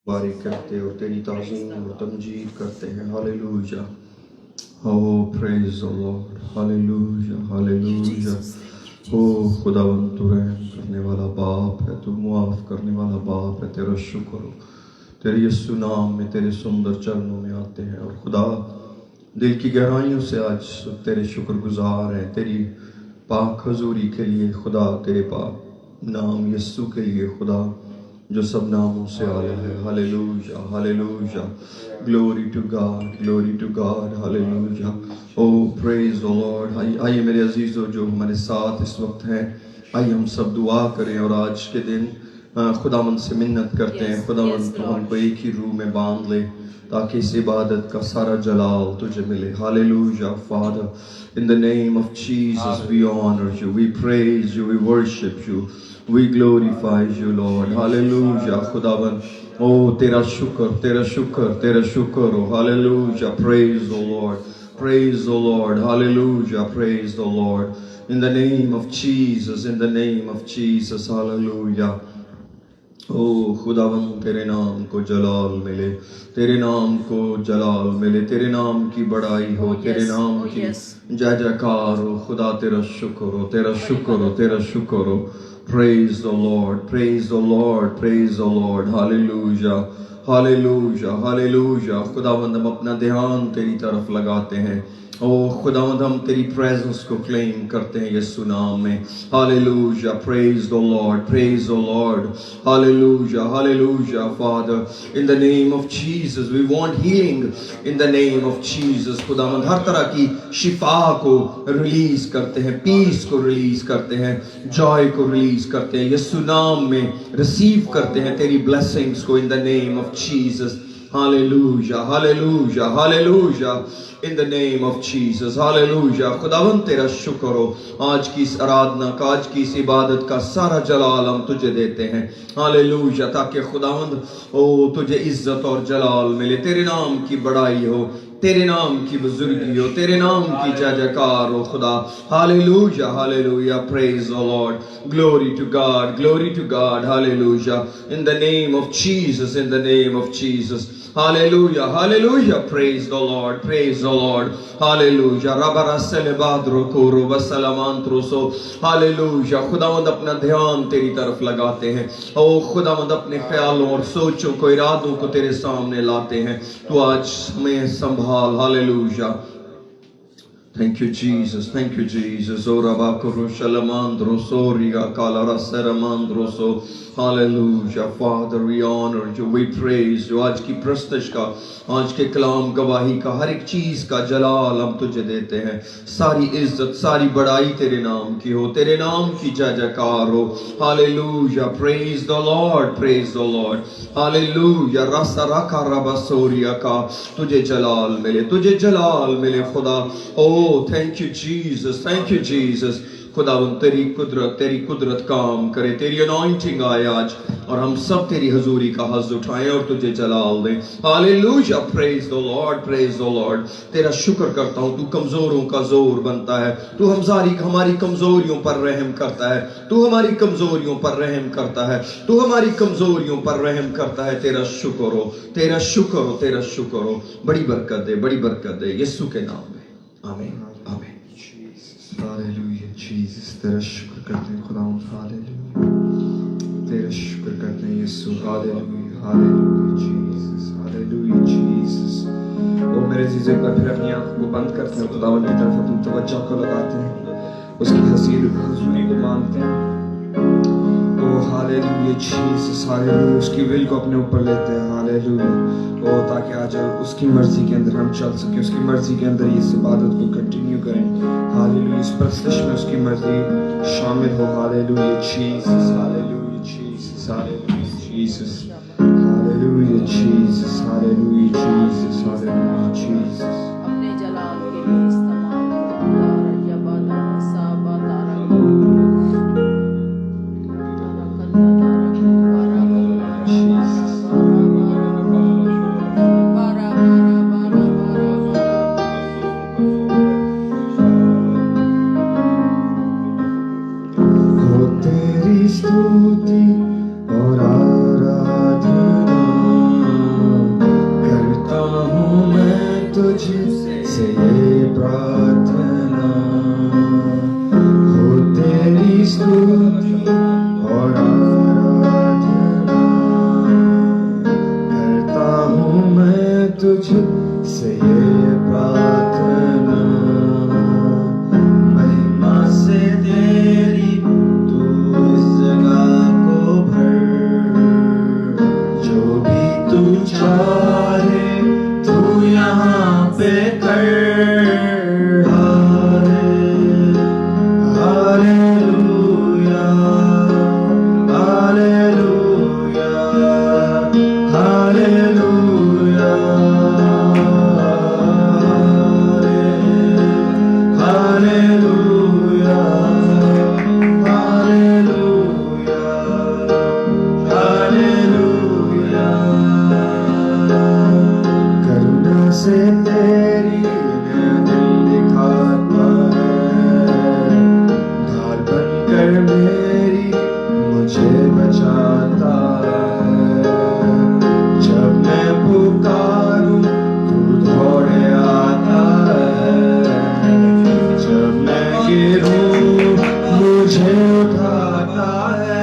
بارک کرتے اور تیری تعظیم اور تمجید کرتے ہیں. Hallelujah. Oh, praise the Lord. Hallelujah, hallelujah. Oh, خداوند تو رحم کرنے والا باپ ہے, تو معاف کرنے والا باپ ہے. تیرا شکر ہو. تیرے یسوع نام میں تیرے سندر چرنوں میں آتے ہیں اور خدا دل کی گہرائیوں سے آج تیرے شکر گزار ہیں تیری پاک حضوری کے لیے خدا, تیرے پاک نام یسوع کے لیے خدا جو سب ناموں سے اعلیٰ ہے. Hallelujah, hallelujah. Glory to God, glory to God. Hallelujah. Oh praise the Lord. آئیے میرے عزیزو جو ہمارے ساتھ اس وقت ہیں, آئیے ہم سب دعا کریں اور آج کے دن خداوند سے منت کرتے ہیں خداوند تو ہم کو ایک ہی روح میں باندھ لے تاکہ اس عبادت کا سارا جلال تجھے ملے. Hallelujah. Father, in the name of Jesus we honor you, we praise you, we worship you, we glorify you Lord. Hallelujah. خداوند او تیرا شکر, تیرا شکر, تیرا شکر ہو. Hallelujah. Praise the Lord, praise the Lord. Hallelujah. Praise the Lord. In the name of Jesus, in the name of Jesus. Hallelujah. او خداوند تیرے نام کو جلال ملے, تیرے نام کو جلال ملے, تیرے نام کی بڑائی ہو, تیرے نام کی جے جیکار ہو. خدا تیرا شکر ہو, تیرا شکر ہو, تیرا شکر ہو. Praise the Lord, praise the Lord, praise the Lord. Hallelujah, hallelujah, hallelujah. خداوند ہم اپنا دھیان تیری طرف لگاتے ہیں. او خداوند ہم تیری پریزنس کو کلیم کرتے ہیں یسوع نام میں. Hallelujah. Praise the Lord, praise the Lord. Hallelujah, hallelujah. Father, in the name of Jesus we want healing. In the name of Jesus خداوند ہر طرح کی شفا کو ریلیز کرتے ہیں, پیس کو ریلیز کرتے ہیں, جوائے کو ریلیز کرتے ہیں یسوع نام میں. ریسیو کرتے ہیں تیری بلیسنگز کو in the name of Jesus. Hallelujah, hallelujah, hallelujah. In the name of Jesus. Hallelujah. خداوند تیرا شکر ہو. آج کی اس ارادنا کا, آج کی اس عبادت کا سارا جلال ہم تجھے دیتے ہیں. Hallelujah. تاکہ خداوند او تجھے عزت اور جلال ملے, تیرے نام کی بڑائی ہو, تیرے نام کی بزرگی ہو, تیرے نام کی جے جیکار ہو خدا. Hallelujah, hallelujah. Praise the Lord. Glory to God, glory to God. Hallelujah. In the name of Jesus, in the name of Jesus. Hallelujah, hallelujah. Praise the Lord, praise the Lord. Hallelujah. Rabara selebadro koro basalamantro. Hallelujah. خداوند اپنا دھیان تیری طرف لگاتے ہیں. او خداوند اپنے خیالوں اور سوچوں کو, ارادوں کو تیرے سامنے لاتے ہیں. تو آج ہمیں سنبھال. Hallelujah. Thank you Jesus, thank you Jesus. O rabakoro shalamandro soriga kalara saramandro so. Hallelujah. Father, we honor you, we praise you. آج کی پرستش کا, آج کے کلام گواہی کا, ہر ایک چیز کا جلال ہم تجھے دیتے ہیں. ساری عزت, ساری بڑائی تیرے نام کی ہو, تیرے نام کی جے جیکار ہو. Hallelujah. Praise the Lord, praise the Lord. Hallelujah. رسا رکھا ربا سوریا کا, تجھے جلال ملے, تجھے جلال ملے خدا. Oh, thank you Jesus, thank you Jesus. خداوند تیری قدرت کام کرے, تیری انوائنٹنگ آئے آج اور ہم سب تیری حضوری کا حظ اٹھائیں اور تجھے جلال دیں. Hallelujah. Praise the Lord, praise the Lord. تیرا شکر کرتا ہوں, تو کمزوروں کا زور بنتا ہے, تو ہماری کمزوریوں پر رحم کرتا ہے, تو ہماری کمزوریوں پر رحم کرتا ہے, تو ہماری کمزوریوں پر رحم کرتا ہے. تیرا شکر ہو, تیرا شکر ہو, تیرا شکر ہو. بڑی برکت دے, بڑی برکت دے یسوع کے نام میں. آمین, آمین. Hallelujah Jesus. تیرا شکر کرتے ہیں خداوند. ہاللویا. تیرا شکر کرتے ہیں Yisu. Hallelujah, hallelujah Jesus, hallelujah Jesus. او میرے عزیز, ایک بار پھر اپنی آنکھوں کو بند کرتے ہیں, خداوند کی طرف اپنی توجہ کو لگاتے ہیں, اس کی حضوری کو مانتے ہیں. او ہاللویا جیسس, ہاللویا. اس کی ول کو اپنے اوپر لیتے ہیں. ہاللویا. او تاکہ آج اس کی مرضی کے اندر ہم چل سکیں, اس کی مرضی کے اندر اس عبادت کو کنٹینیو کریں. ہاللویا. اس پرستش میں اس کی مرضی شامل ہو. Hallelujah Jesus, hallelujah Jesus, hallelujah Jesus, hallelujah Jesus, hallelujah Jesus, hallelujah Jesus. اپنے جلال کے لیے استعمال کرو. یا بالا سابا تارا کو تارا کلا تارا کو بارا स्तुति और आराधना तुझ से ये प्रार्थना, महिमा से तेरी तू इस जगह को भर, जो भी तू चाहे तू यहाँ पे कर। से तेरी मैं दिल दिखाता है, ढाल बनकर मेरी मुझे बचाता है। जब मैं पुकारूं तू दौड़े आता है, जब मैं गिरूं मुझे उठाता है।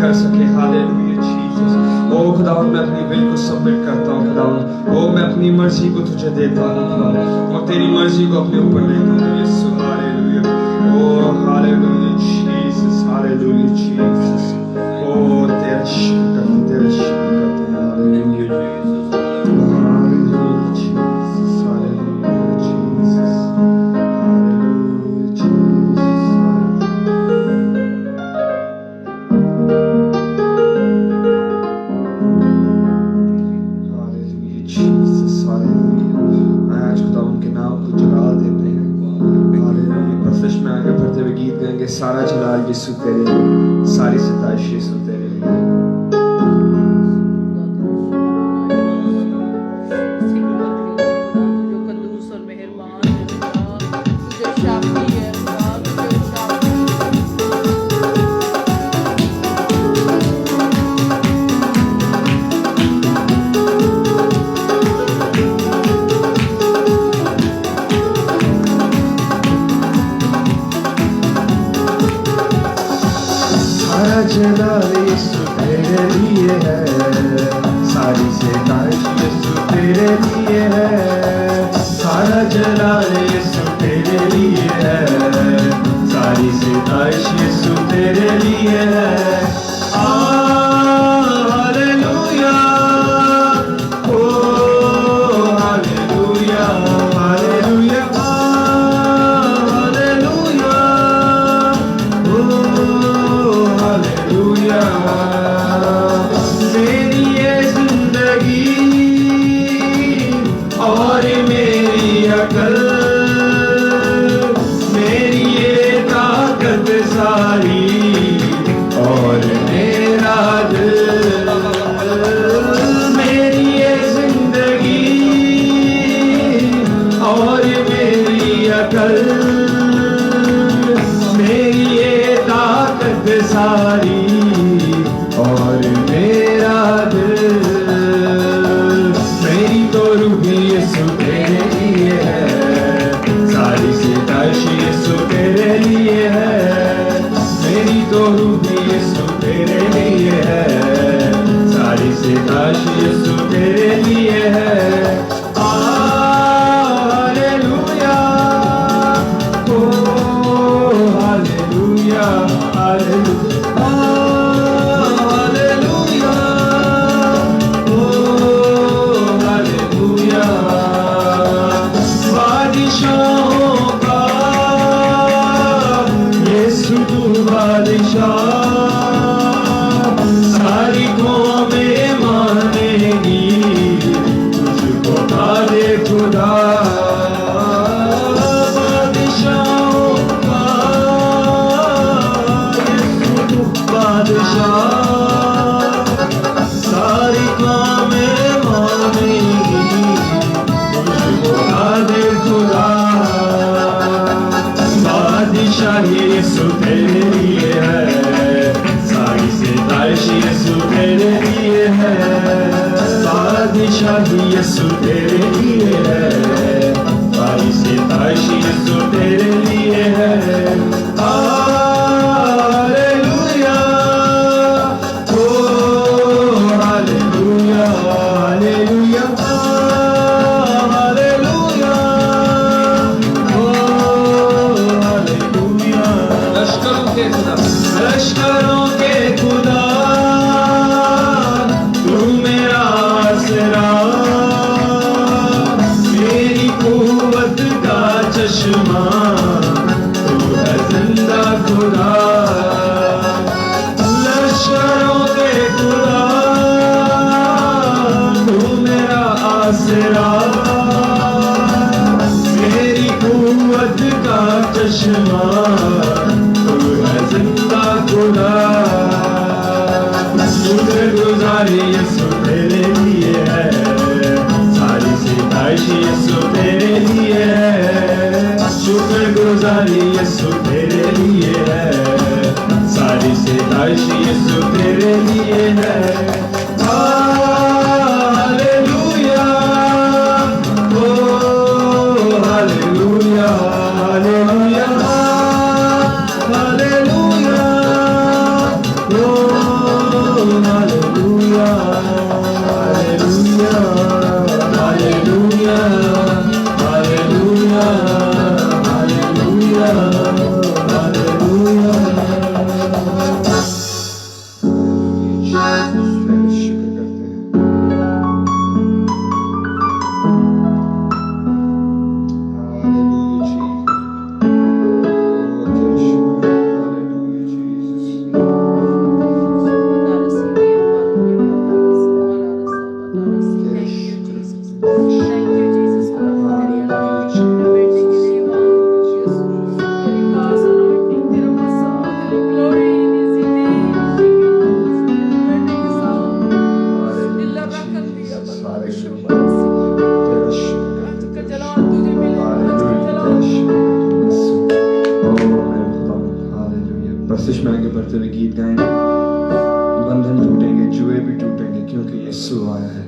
कर सके। Hallelujah Jesus. ओ खुदावंद मैं अपनी विल को सबमिट करता हूँ खुदावंद। ओ मैं अपनी मर्जी को तुझे देता हूँ खुदावंद और तेरी मर्जी को अपने ऊपर लेता हूँ यीशु। हालेलुया। ओ हालेलुया जीसस। Hallelujah Jesus. ओ तेरा शुक्र करते हैं, तेरा शुक्र करते हैं। Hallelujah hallelujah Jesus. Hallelujah Jesus. Hallelujah Jesus. सारा जलाल यीशु तेरे लिए, सारी सताइश यीशु तेरे लिए। जो कद्दूस और मेहरबान है, तुझे शाफी है, तुझे शाफी जलाल यीशु तेरे लिए है, सारी सताइश यीशु तेरे लिए है। सारा जलाल यीशु तेरे लिए है, सारी सताइश यीशु तेरे लिए है। हालेलुया मेरी ये जिंदगी और मेरी अकल मेरी ये ताकत सारी और मेरा दिल मेरी ये जिंदगी और मेरी अकल मेरी ये ताकत सारी और मेरा दिल मेरी तो रूह यीशु तेरे लिए है सारी सिताइश यीशु तेरे लिए है मेरी तो रूह यीशु तेरे लिए है सारी सिताइश यीशु तेरे लिए है हालेलुया ओ हालेलुया हालेलुया हालेलुया ओ हालेलुया बादशाहों का यीशु तू बादशाह सारी कौमें मानेगी तुझको काले खुदा बादशाहों का यीशु तू बादशाह सारी कौमें मानेगी तुझको काले खुदा बादशाही यीशु तेरे लिए है सारी सिताइश यीशु तेरे लिए है बादशाही यीशु तेरे लिए है सारी सिताइश यीशु तेरे लिए है हालेलुया ओ हालेलुया हालेलुया हालेलुया ओ हालेलुया लश्करों के खुदा तू मेरा आसरा मेरी कुव्वत का चश्मा तू है जिंदा खुदा लश्करों के खुदा तू मेरा आसरा मेरी कुव्वत का चश्मा तू है जिंदा खुदा शुक्रगुजारी यीशु तेरे लिए है सारी सिताइश यीशु तेरे लिए है शुक्रगुजारी यीशु तेरे लिए है सारी सिताइश यीशु तेरे लिए है हालेलुया ओ हालेलुया हालेलुया हालेलुया ओ hallelujah hallelujah hallelujah hallelujah hallelujah hallelujah शुक्र करते हैं बख्शिश में आगे बढ़ते हुए गीत गाएंगे बंधन टूटेंगे जुए भी टूटेंगे क्योंकि यीशु आया है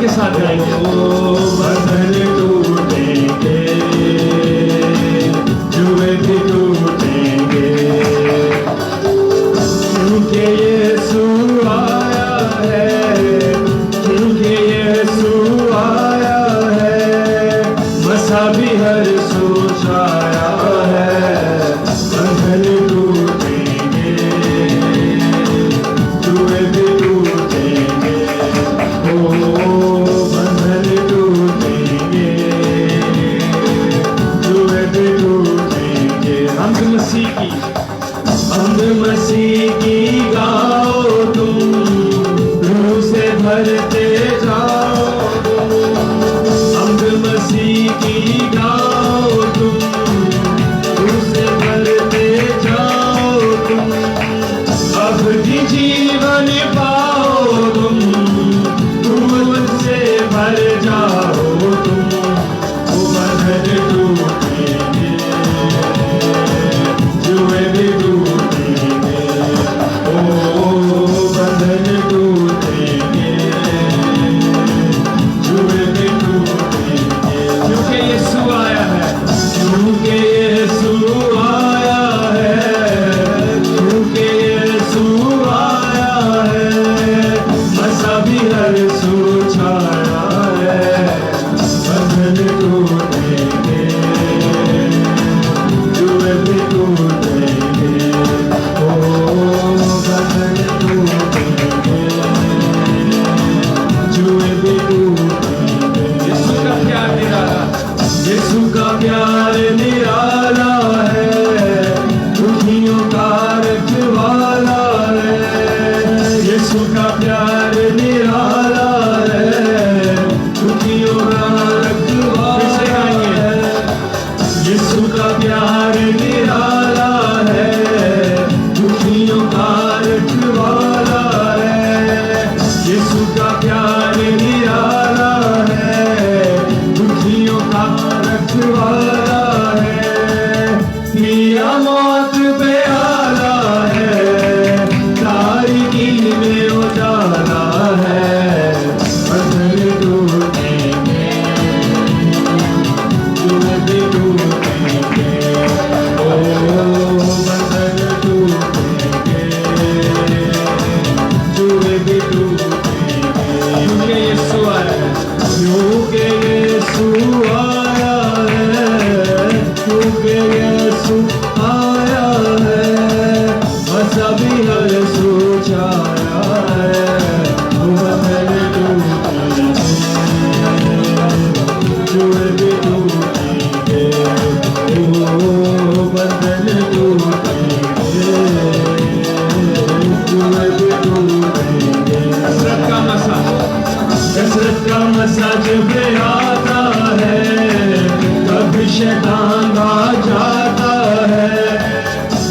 के साथ गाएंगे ओ बंधन टूटेंगे जुए भी टूटेंगे क्योंकि यीशु आया है क्योंकि भरते जाओ तुम, अंग मसीह की गाओ तुम, उसे भरते जाओ तुम, अब भी जीवन पाओ तुम, उनसे भर जाओ तुम, वो बंधन टूटेंगे, जुए भी टूटेंगे, ओ बंधन टूटेंगे, जुए भी टूटेंगे, क्योंकि यीशु आया है, क्योंकि यीशु आया है, क्योंकि यीशु आया है, मसा भी हर सू छाया है, बंधन टूटेंगे, जुए भी टूटेंगे, ओ बंधन टूटेंगे, जुए भी टूटेंगे। यीशु का प्यार निराला, यीशु का प्यार निराला है, दुखियों का रखवाला है, यीशु का प्यार निराला है, दुखियों का रखवाला है, यीशु का प्यार निराला है, दुखियों का रखवाला है, यीशु का प्यार निराला है, दुखियों का रखवाला है, पिया मौत पे आला है, तारीकी में उजाला है, बंधन टूटेंगे, जुए भी टूटेंगे, ओ बंधन टूटेंगे, जुए भी टूटेंगे, क्योंकि यीशु आया है, क्योंकि यीशु आया है, क्योंकि यीशु आया है, मसा भी हर सू छाया है, बंधन टूटेंगे, जुए भी टूटेंगे, ओ बंधन टूटेंगे, जुए भी टूटेंगे। कसरत का मसा, कसरत का मसा जब आता है, कभी शैतान भाग जाता है,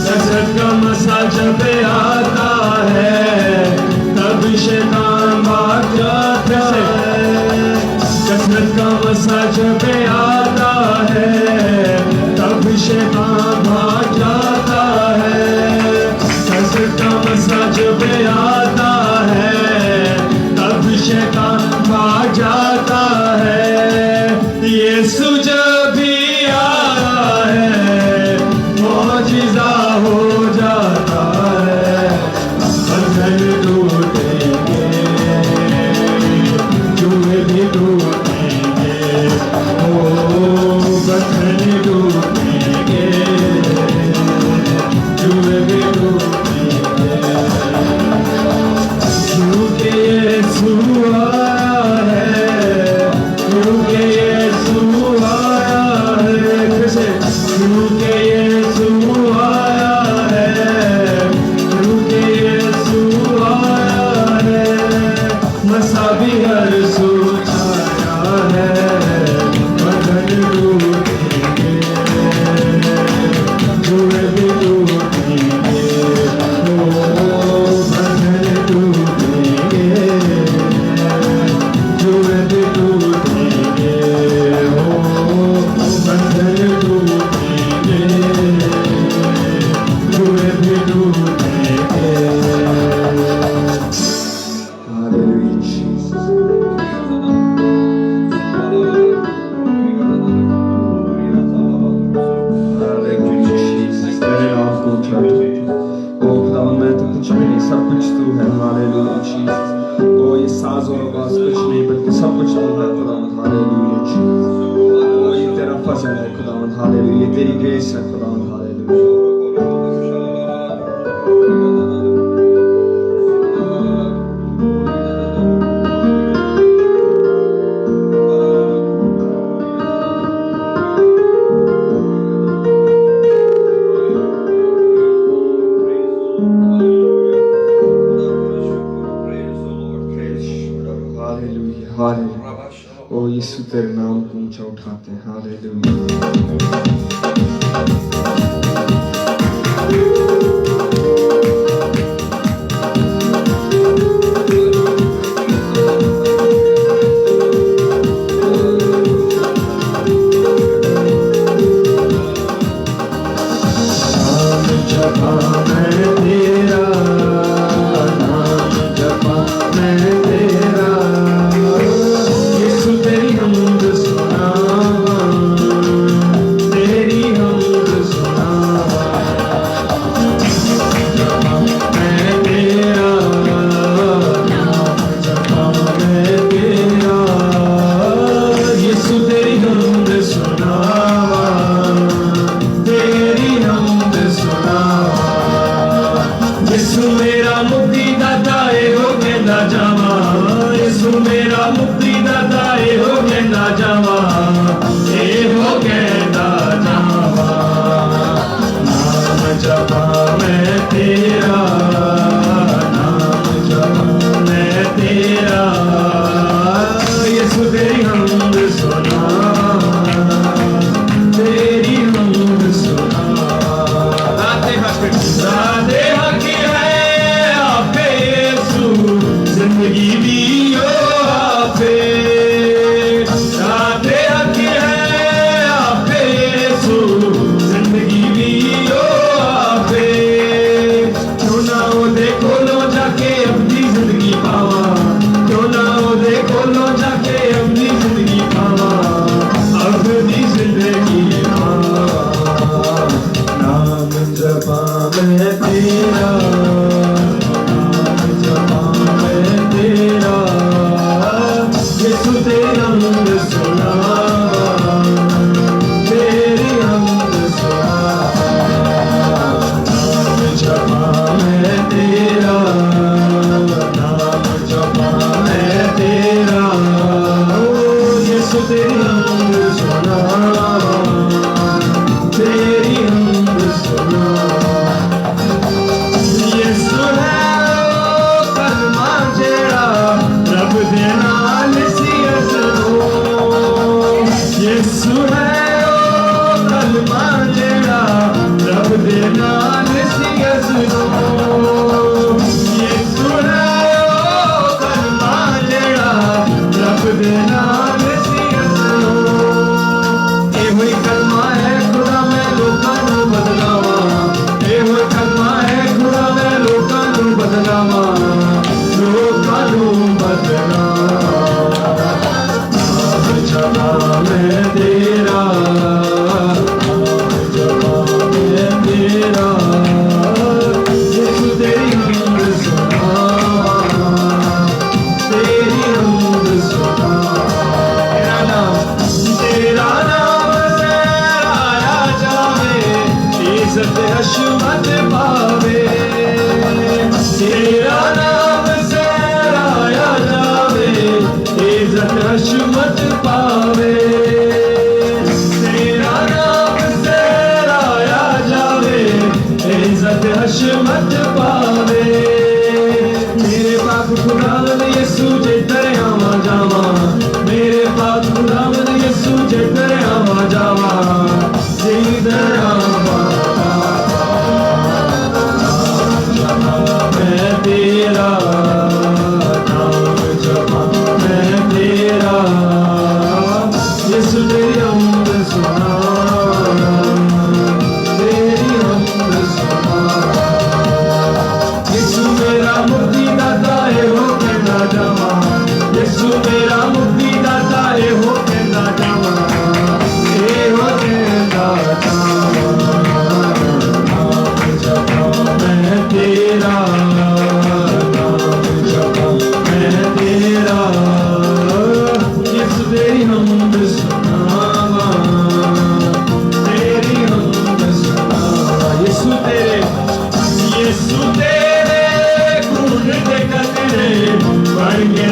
कसरत का मसा जब आता है, कभी शैतान भाग जाता है, कसरत का मसा जब आता है, तब शैतान भाग जाता है, कसरत का मसा जब आता है, तब शैतान भाग जाता है, यीशु जब भी आता है, मौजिज़ा हो जाता है, बंधन टूटेंगे, जुए भी टूटेंगे, ओ बंधन टूटेंगे, जुए भी टूटेंगे, क्योंकि यीशु आया है, क्योंकि यीशु आया है, कैसे? क्योंकि यीशु आया है, क्योंकि यीशु आया है, मसा भी हर सू छाया है, बंधन टूटेंगे, जुए भी टूटेंगे, ओ बंधन टूटेंगे, जुए भी टूटेंगे, ओ बंधन टूटेंगे, जुए भी टूटेंगे। Hallelujah, Jesus. Hallelujah, Jesus. तेरे नाम को उठाओ। ओ खुदावन, मैं तो कुछ भी नहीं, सब कुछ तू है। Hallelujah Jesus. ओ ये साज और आवाज कुछ नहीं, बल्कि सब कुछ तू है खुदावन। Hallelujah Jesus. ओ ये तेरा फजल है खुदावन। हालेलुया, ये तेरी ग्रेस है खुदावन। हालेलुया। ہاللویا ہاللویا او یسوع تیرے نام کو اونچا اٹھاتے ہیں ہاللویا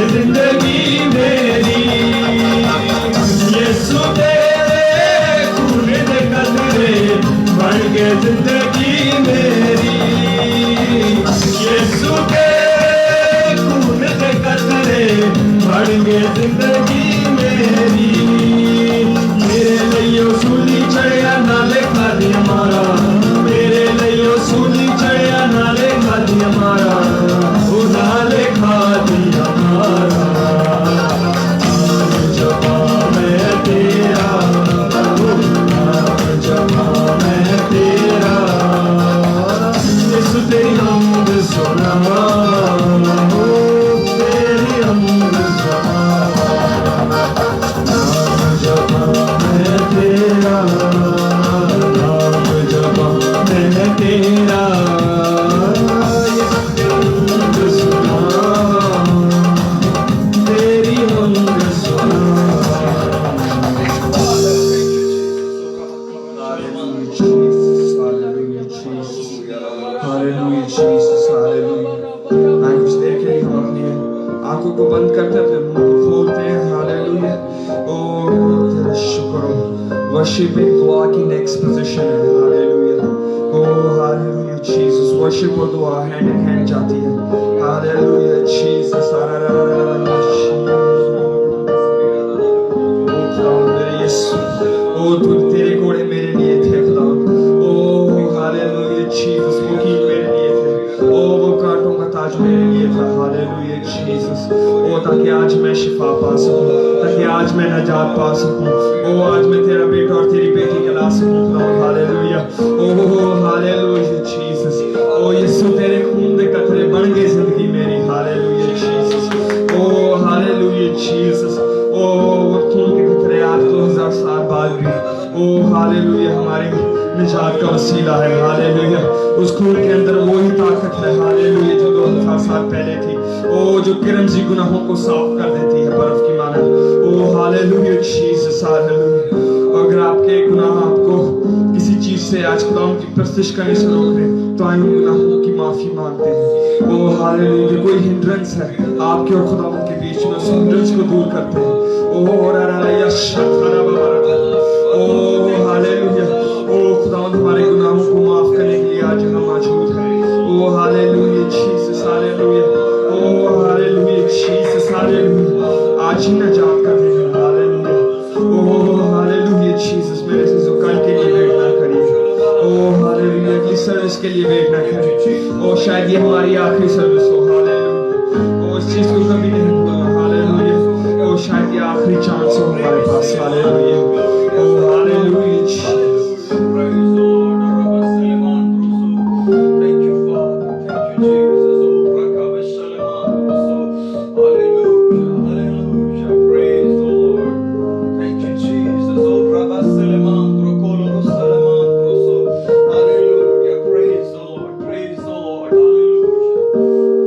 زندگی میری देंगे जिंदगी मेरी मेरे लिए सूली चढ़िया नाले खादी हमारा मेरे लिए सूली चढ़िया नाले खादी हमारा ओ नाले खादी हमारा जमा मैं तेरा जमा मैं तेरा यीशु तेरी हमद सुना तेरी हमद सुना जमा मैं तेरा जमा मैं तेरा हमद सुना तेरी हमद सुना Hallelujah, Jesus, hallelujah. आए कुछ देर के लिए हम अपनी आंखों को बंद करते हैं अपने मुंह को खोलते हैं हालेलुया ओ तेरा शुक्र हो वर्शिप एक दुआ की नेक्स्ट पोजीशन है हालेलुया ओ हालेलुया जीसस वर्शिप और दुआ हैंड इन हैंड जाती है हालेलुया जीसस ओ खुदा मेरे यीशु ओ तू तेरे घोड़े मेरे लिए थे खुदा ओ हालेलुया जीसस वो कील मेरे लिए थे ओ वो कांटों का ताज मेरे लिए था हालेलुया जीसस ओ ताकि आज मैं शिफा पा सकूं ताकि आज मैं नजात पा सकूं ओ आज मैं तेरा बेटा और तेरी बेटी कहला सकूं खुदा हालेलुया ओ हालेलुया जीसस ओ यीशु तेरे खून दे कतरे बन गए जिंदगी मेरी हालेलुया जीसस ओ हालेलुया जीसस ओ वो खून के कतरे आज 2000 साल बाद भी ओ हालेलुया हमारी निजात का वसीला है हालेलुया उस खून के अंदर वही ताकत है हालेलुया जो 2000 साल पहले थी ओ जो किरमजी गुनाहों को साफ कर देती है बर्फ की मानद ओ हालेलुया जीसस हालेलुया अगर आपके गुनाह आपको किसी चीज से आज खुदा की प्रस्तिश करने से रोक रहे तो आए उन गुनाहों की माफी मांगते हैं ओ हालेलुया कोई हिंड्रेंस है आपके और खुदा के बीच में उस हिंड्रेंस को दूर करते हैं ओ हालेलुया ओ खुदा हमारे गुनाहों को माफ करने के लिए आज हम मौजूद हैं ओ हालेलुया जीसस हालेलुया ओ हालेलुया जीसस हालेलुया आज ही नजात कर दे हालेलुया ओ हालेलुया जीसस मेरे से जो कल के लिए वेट ना करिए ओ हालेलुया अगली सर्विस के लिए वेट ना करिए ओ शायद ये हमारी आखिरी सर्विस हो हालेलुया ओ इस चीज को कभी नहीं भूलना हालेलुया ओ शायद ये आखिरी चांस हो हमारे पास हालेलुया ओ hallelujah praise the Lord thank you Father thank you Jesus hallelujah hallelujah praise the Lord thank you Jesus hallelujah praise the Lord hallelujah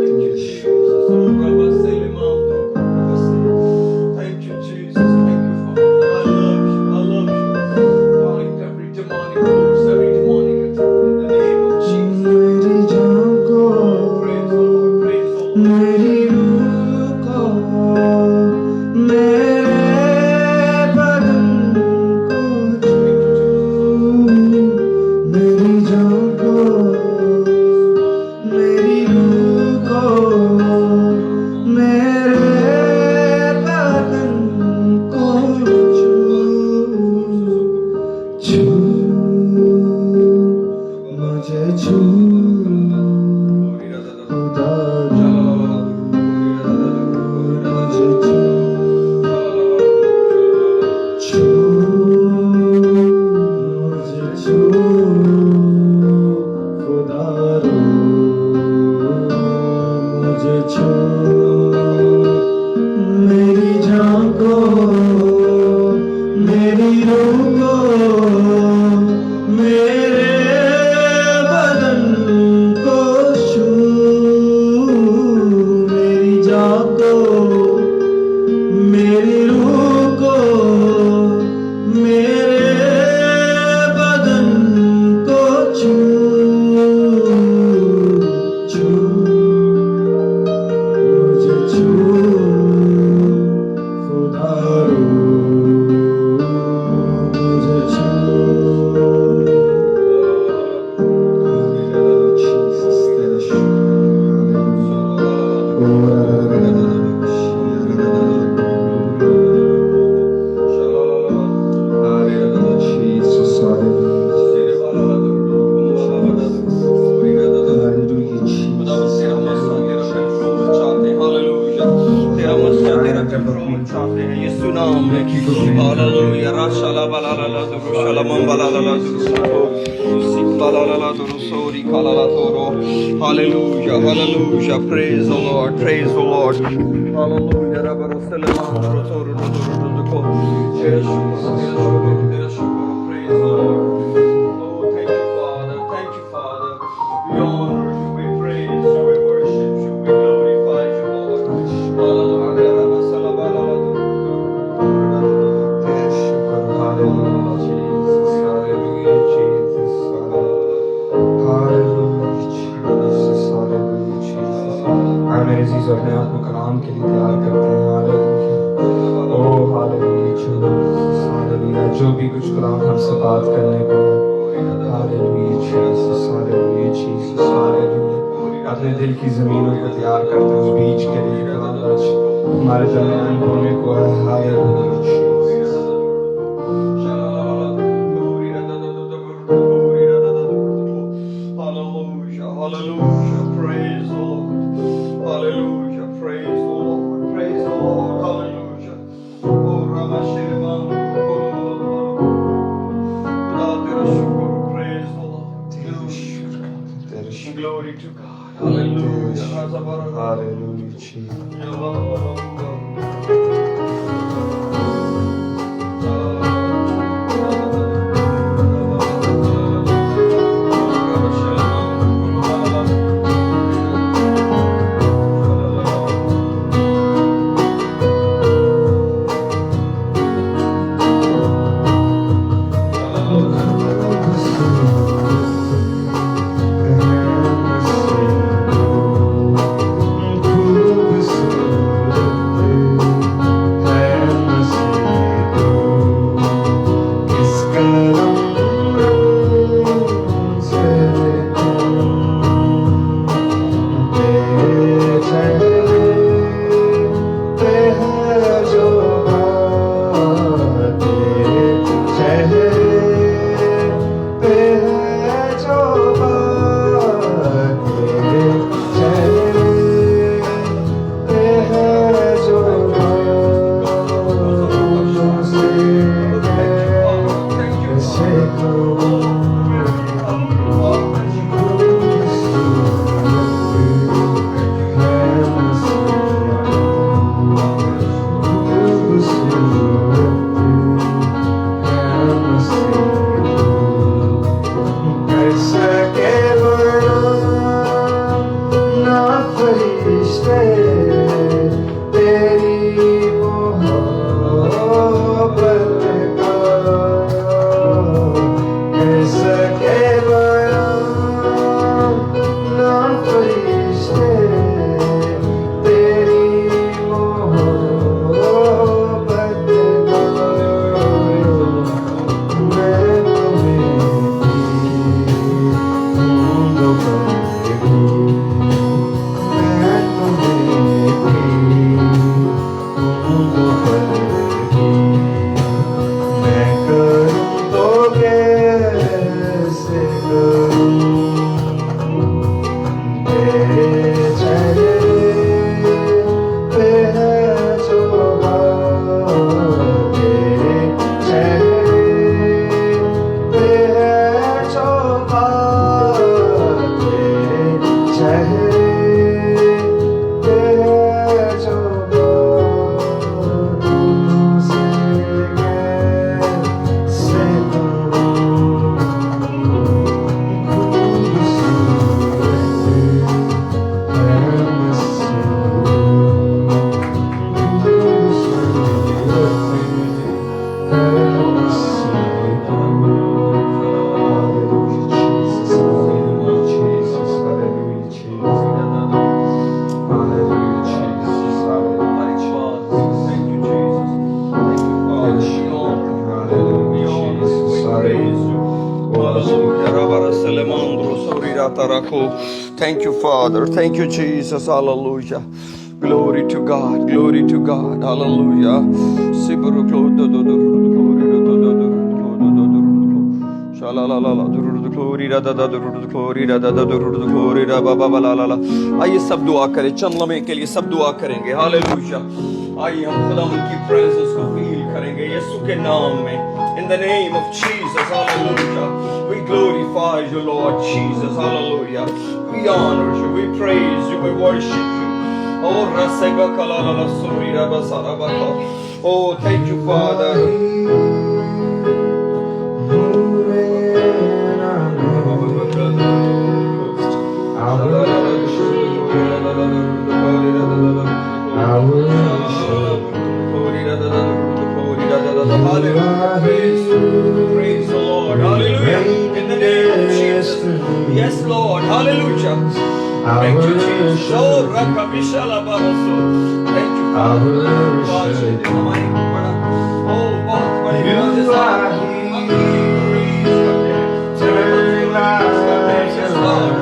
बकमील चाहते हैं यीशु नाम में हालेलुया राशाला बलाला दुरु शलमम बलाला दुरु सिकबालाला दुरु सोरी कालाला तोरो hallelujah hallelujah praise the Lord hallelujah rabba selaman toro toro ko praise the Lord oh thank you Father we honor you we praise you we worship you we glorify you Lord hallelujah rabba salabala hallelujah Jesus hallelujah Jesus मेरे अजीज अपने आप को कलाम के लिए तैयार करते हैं hallelujah ओ हालेलुया जो भी कुछ कलाम हमसे बात करने को हालेलुया जीसस हालेलुया अपने दिल की जमीनों को तैयार करते हैं उस बीज के लिए कलाम आज हमारे दरमियान बोलने को है hallelujah hallelujah praise the Lord hallelujah praise the Lord hallelujah oh ramashirman praise the Lord glory to God hallelujah hallelujah Thank you, Father. Thank you, Jesus. Hallelujah. Glory to God. Glory to God. Hallelujah. Glory آئیے سب دعا کریں، چند لمحے کے لیے سب دعا کریں گے. ہاللویا. آئیے ہم خدا ان کی پریزنس کو فیل کریں گے یسوع کے نام میں. In the name of Jesus, hallelujah. We glorify you, Lord Jesus, hallelujah. We honor you, we praise you, we worship you. Oh, Rasega Kalala Surira Basarabaka. Oh, thank you, Father. Praise the Lord. Hallelujah. In the name of Jesus. Yes, Lord. Hallelujah. Thank you, Jesus. Oh, Rakabishala Baraso. Thank you, Father. Oh, बहुत बड़ी बात है साहब. Turning lives around. Yes, Lord.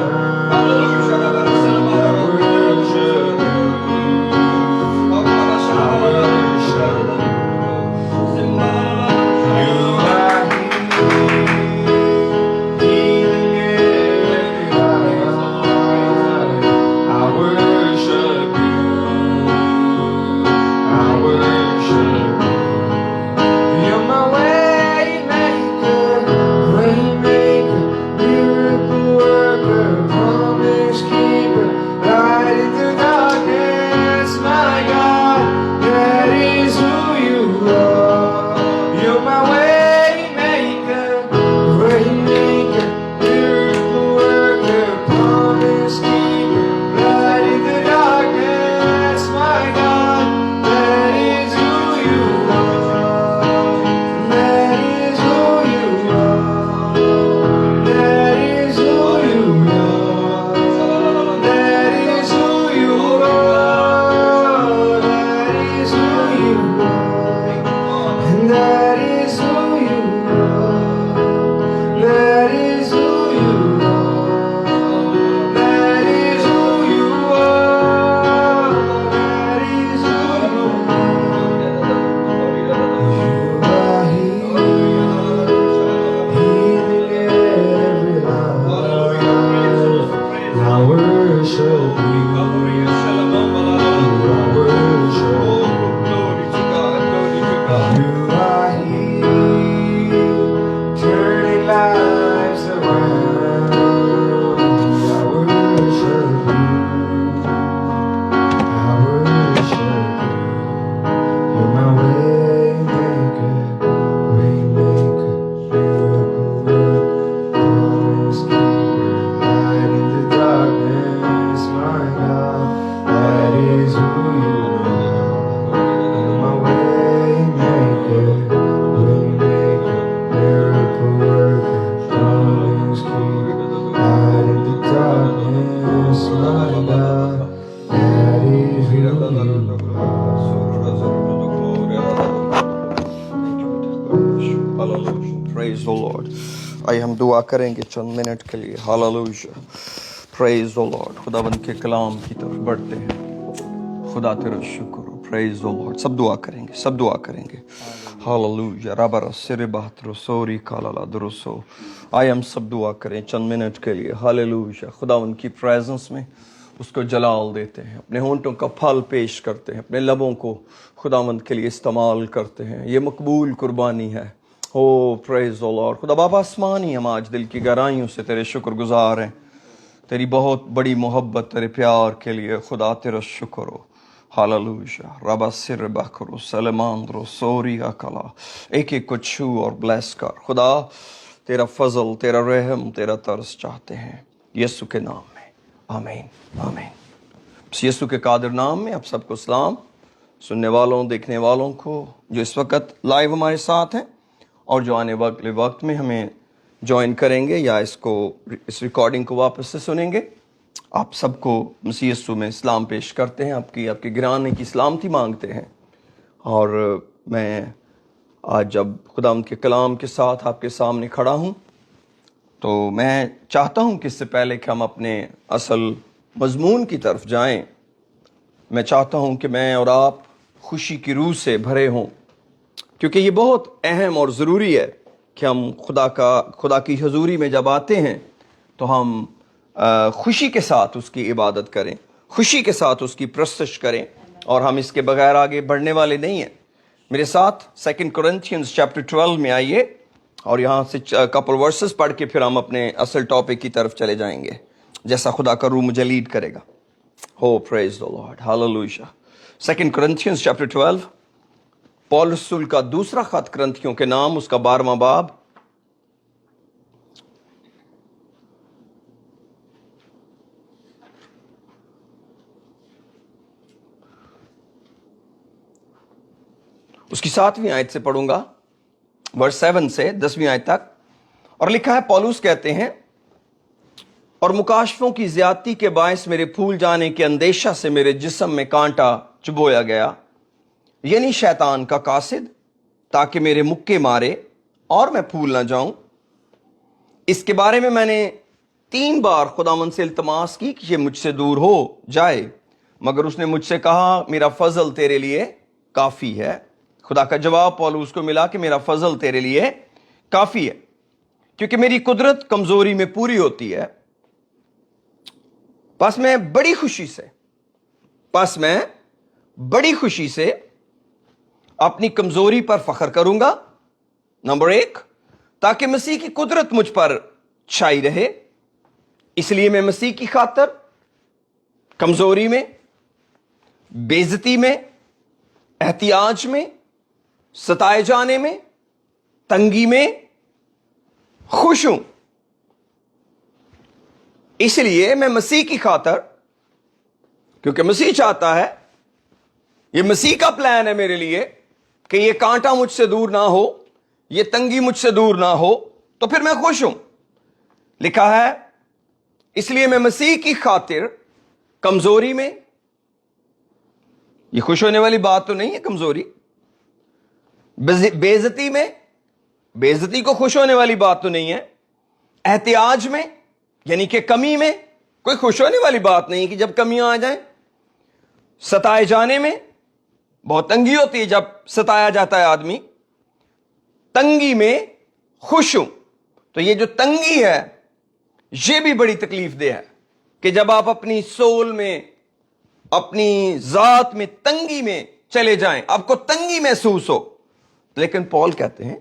Hallelujah. Praise the Lord. آئیے ہم دعا کریں گے چند منٹ کے لیے. ہاللویا. Praise the Lord. خداوند کے کلام کی طرف بڑھتے ہیں. خدا تیرا شکر ہو. Praise the Lord. سب دعا کریں گے, سب دعا کریں گے. ہاللویا. ربر سر بہتر سوری کالا درسو. آئیے ہم سب دعا کریں چند منٹ کے لیے. ہاللویا. خداوند کی پریزنس میں اس کو جلال دیتے ہیں, اپنے ہونٹوں کا پھل پیش کرتے ہیں, اپنے لبوں کو خداوند کے لیے استعمال کرتے ہیں. یہ مقبول قربانی ہے. او پریز دی لارڈ. خدا باپ آسمانی, ہم آج دل کی گہرائیوں سے تیرے شکر گزار ہیں, تیری بہت بڑی محبت, تیرے پیار کے لیے. خدا تیرا شکر ہو. ہاللویا. ربا سر بکرو سلماندرو سوری اکلا. ایک ایک کو چھو اور بلیس کر. خدا تیرا فضل, تیرا رحم, تیرا ترس چاہتے ہیں یسوع کے نام میں. آمین آمین. یسوع کے قادر نام میں آپ سب کو سلام. سننے والوں, دیکھنے والوں کو جو اس وقت لائیو ہمارے ساتھ ہیں اور جو آنے والے وقت میں ہمیں جوائن کریں گے یا اس ریکارڈنگ کو واپس سے سنیں گے, آپ سب کو مسیح یسوع میں اسلام پیش کرتے ہیں, آپ کی گرانے کی سلامتی مانگتے ہیں. اور میں آج جب خداوند کے کلام کے ساتھ آپ کے سامنے کھڑا ہوں تو میں چاہتا ہوں کہ اس سے پہلے کہ ہم اپنے اصل مضمون کی طرف جائیں, میں چاہتا ہوں کہ میں اور آپ خوشی کی روح سے بھرے ہوں, کیونکہ یہ بہت اہم اور ضروری ہے کہ ہم خدا کی حضوری میں جب آتے ہیں تو ہم خوشی کے ساتھ اس کی عبادت کریں, خوشی کے ساتھ اس کی پرستش کریں, اور ہم اس کے بغیر آگے بڑھنے والے نہیں ہیں. میرے ساتھ 2 Corinthians chapter 12 میں آئیے, اور یہاں سے کپل ورسز پڑھ کے پھر ہم اپنے اصل ٹاپک کی طرف چلے جائیں گے جیسا خدا کا روح مجھے لیڈ کرے گا. Oh, praise the Lord. Hallelujah. 2 Corinthians chapter 12. پول رسول کا دوسرا خط کرنتھیوں کے نام, اس کا 12واں باب. اس کی 7ویں آیت سے پڑھوں گا, ورس 7 سے 10ویں آیت تک. اور لکھا ہے, پولس کہتے ہیں, اور مکاشفوں کی زیادتی کے باعث میرے پھول جانے کے اندیشہ سے میرے جسم میں کانٹا چبویا گیا, یعنی شیطان کا قاصد, تاکہ میرے مکے مارے اور میں پھول نہ جاؤں. اس کے بارے میں نے 3 بار خداوند سے التماس کی کہ یہ مجھ سے دور ہو جائے, مگر اس نے مجھ سے کہا میرا فضل تیرے لیے کافی ہے. خدا کا جواب پولس کو ملا کہ میرا فضل تیرے لیے کافی ہے, کیونکہ میری قدرت کمزوری میں پوری ہوتی ہے. پس میں بڑی خوشی سے اپنی کمزوری پر فخر کروں گا. نمبر 1, تاکہ مسیح کی قدرت مجھ پر چھائی رہے. اس لیے میں مسیح کی خاطر کمزوری میں, بے عزتی میں, احتیاج میں, ستائے جانے میں, تنگی میں خوش ہوں. اس لیے میں مسیح کی خاطر, کیونکہ مسیح چاہتا ہے, یہ مسیح کا پلان ہے میرے لیے کہ یہ کانٹا مجھ سے دور نہ ہو, یہ تنگی مجھ سے دور نہ ہو, تو پھر میں خوش ہوں. لکھا ہے, اس لیے میں مسیح کی خاطر کمزوری میں, یہ خوش ہونے والی بات تو نہیں ہے کمزوری, بے عزتی میں, بے عزتی کو خوش ہونے والی بات تو نہیں ہے, احتیاج میں یعنی کہ کمی میں کوئی خوش ہونے والی بات نہیں کہ جب کمیاں آ جائیں, ستائے جانے میں, بہت تنگی ہوتی ہے جب ستایا جاتا ہے آدمی, تنگی میں خوش ہوں. تو یہ جو تنگی ہے یہ بھی بڑی تکلیف دہ ہے کہ جب آپ اپنی سول میں, اپنی ذات میں تنگی میں چلے جائیں, آپ کو تنگی محسوس ہو. لیکن پول کہتے ہیں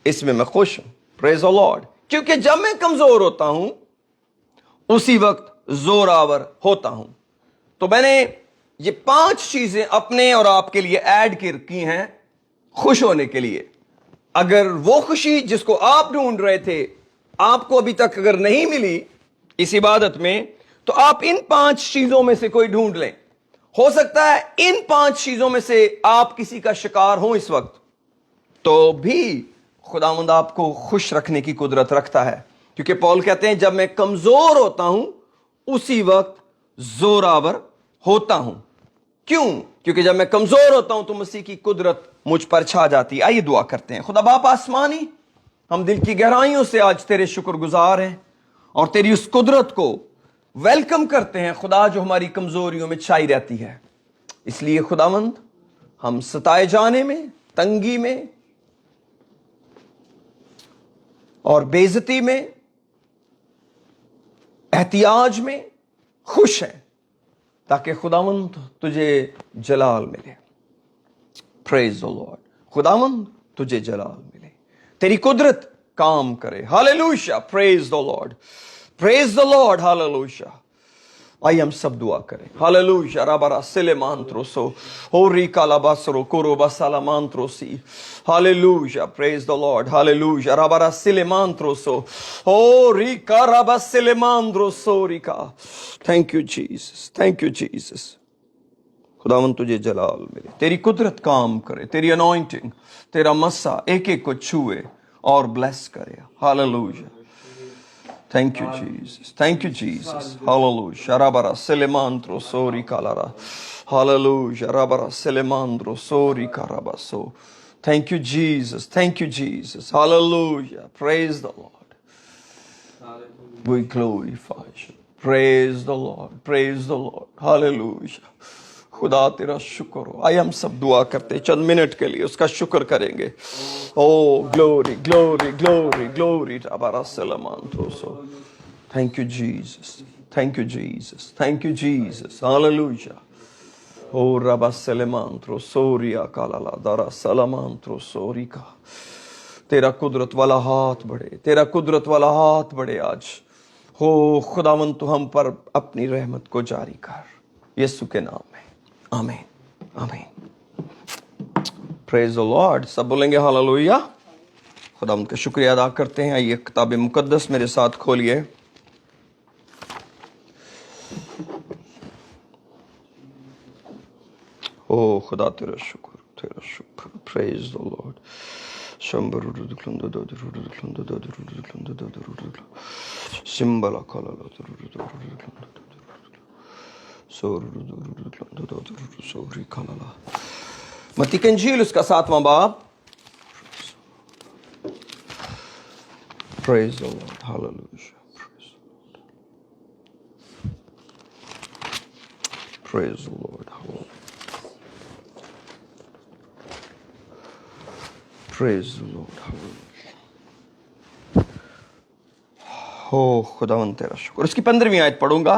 اس میں میں خوش ہوں. پریز دی لارڈ. کیونکہ جب میں کمزور ہوتا ہوں اسی وقت زور آور ہوتا ہوں. تو میں نے یہ 5 چیزیں اپنے اور آپ کے لیے ایڈ کی ہیں خوش ہونے کے لیے. اگر وہ خوشی جس کو آپ ڈھونڈ رہے تھے آپ کو ابھی تک اگر نہیں ملی اس عبادت میں, تو آپ ان 5 چیزوں میں سے کوئی ڈھونڈ لیں. ہو سکتا ہے ان 5 چیزوں میں سے آپ کسی کا شکار ہوں اس وقت, تو بھی خداوند آپ کو خوش رکھنے کی قدرت رکھتا ہے. کیونکہ پول کہتے ہیں جب میں کمزور ہوتا ہوں اسی وقت زور آور ہوتا ہوں. کیوں؟ کیونکہ جب میں کمزور ہوتا ہوں تو مسیح کی قدرت مجھ پر چھا جاتی. آئیے دعا کرتے ہیں. خدا باپ آسمانی, ہم دل کی گہرائیوں سے آج تیرے شکر گزار ہیں اور تیری اس قدرت کو ویلکم کرتے ہیں خدا جو ہماری کمزوریوں میں چھائی رہتی ہے. اس لیے خداوند ہم ستائے جانے میں, تنگی میں اور بے عزتی میں, احتیاج میں خوش ہیں تاکہ خداوند تجھے جلال ملے. Praise the Lord. خداوند تجھے جلال ملے, تیری قدرت کام کرے. Hallelujah. Praise the Lord. Praise the Lord. Hallelujah. آئیے ہم سب دعا کریں. ہاللویہ. رابرا سلیمانتروسو ہوری کالاباسرو کوروبا سالامانتروسی. Hallelujah. Praise the Lord. Hallelujah. رابرا سلیمانتروسو ہوری کارابا سلیماندروسو ریکا. Thank you Jesus. Thank you Jesus. خداوند تجھے جلال ملے, تیری قدرت کام کرے, تیری انوائنٹنگ, تیرا مسا ایک ایک کو چھوئے اور بلیس کرے. Hallelujah. Thank you, Jesus. Thank you, Jesus. Hallelujah. Sharabara Selemandro Sori Kalara. Hallelujah. Rabara Selemandro Sori Karabaso. Thank you, Jesus. Thank you, Jesus. Hallelujah. Praise the Lord. We glorify you. Praise the Lord. Praise the Lord. Hallelujah. खुदा तेरा शुक्र हो। आइए हम सब दुआ करते हैं, चंद मिनट के लिए उसका शुक्र करेंगे। ओ ग्लोरी ग्लोरी ग्लोरी ग्लोरी रबारा सलामान थ्रोसो। Thank you Jesus, thank you Jesus, thank you Jesus, hallelujah. ओ रबा सलेमान थ्रोसोरिया कालाला दरा सलामान थ्रोसोरिका। तेरा कुदरत वाला हाथ बढ़े, तेरा कुदरत वाला हाथ बढ़े आज। हो खुदावन तू हम पर अपनी रहमत को जारी कर, यीशु के नाम में, आमीन आमीन। Praise the Lord. सब बोलेंगे हालेलुया। खुदावंद का शुक्रिया अदा करते हैं। आइए किताब मुकद्दस मेरे साथ खोलिए। ओ खुदा तेरा शुक्र, तेरा शुक्र। Praise the Lord. सिंबला कलला सोरी कलला। मत्ती की इंजील उसका 7वां बाब। Praise the Lord. Hallelujah. Praise the Lord. Hallelujah. Praise the Lord. Hallelujah. हो खुदावंद तेरा शुक्र। उसकी 15वीं आयत पढ़ूंगा।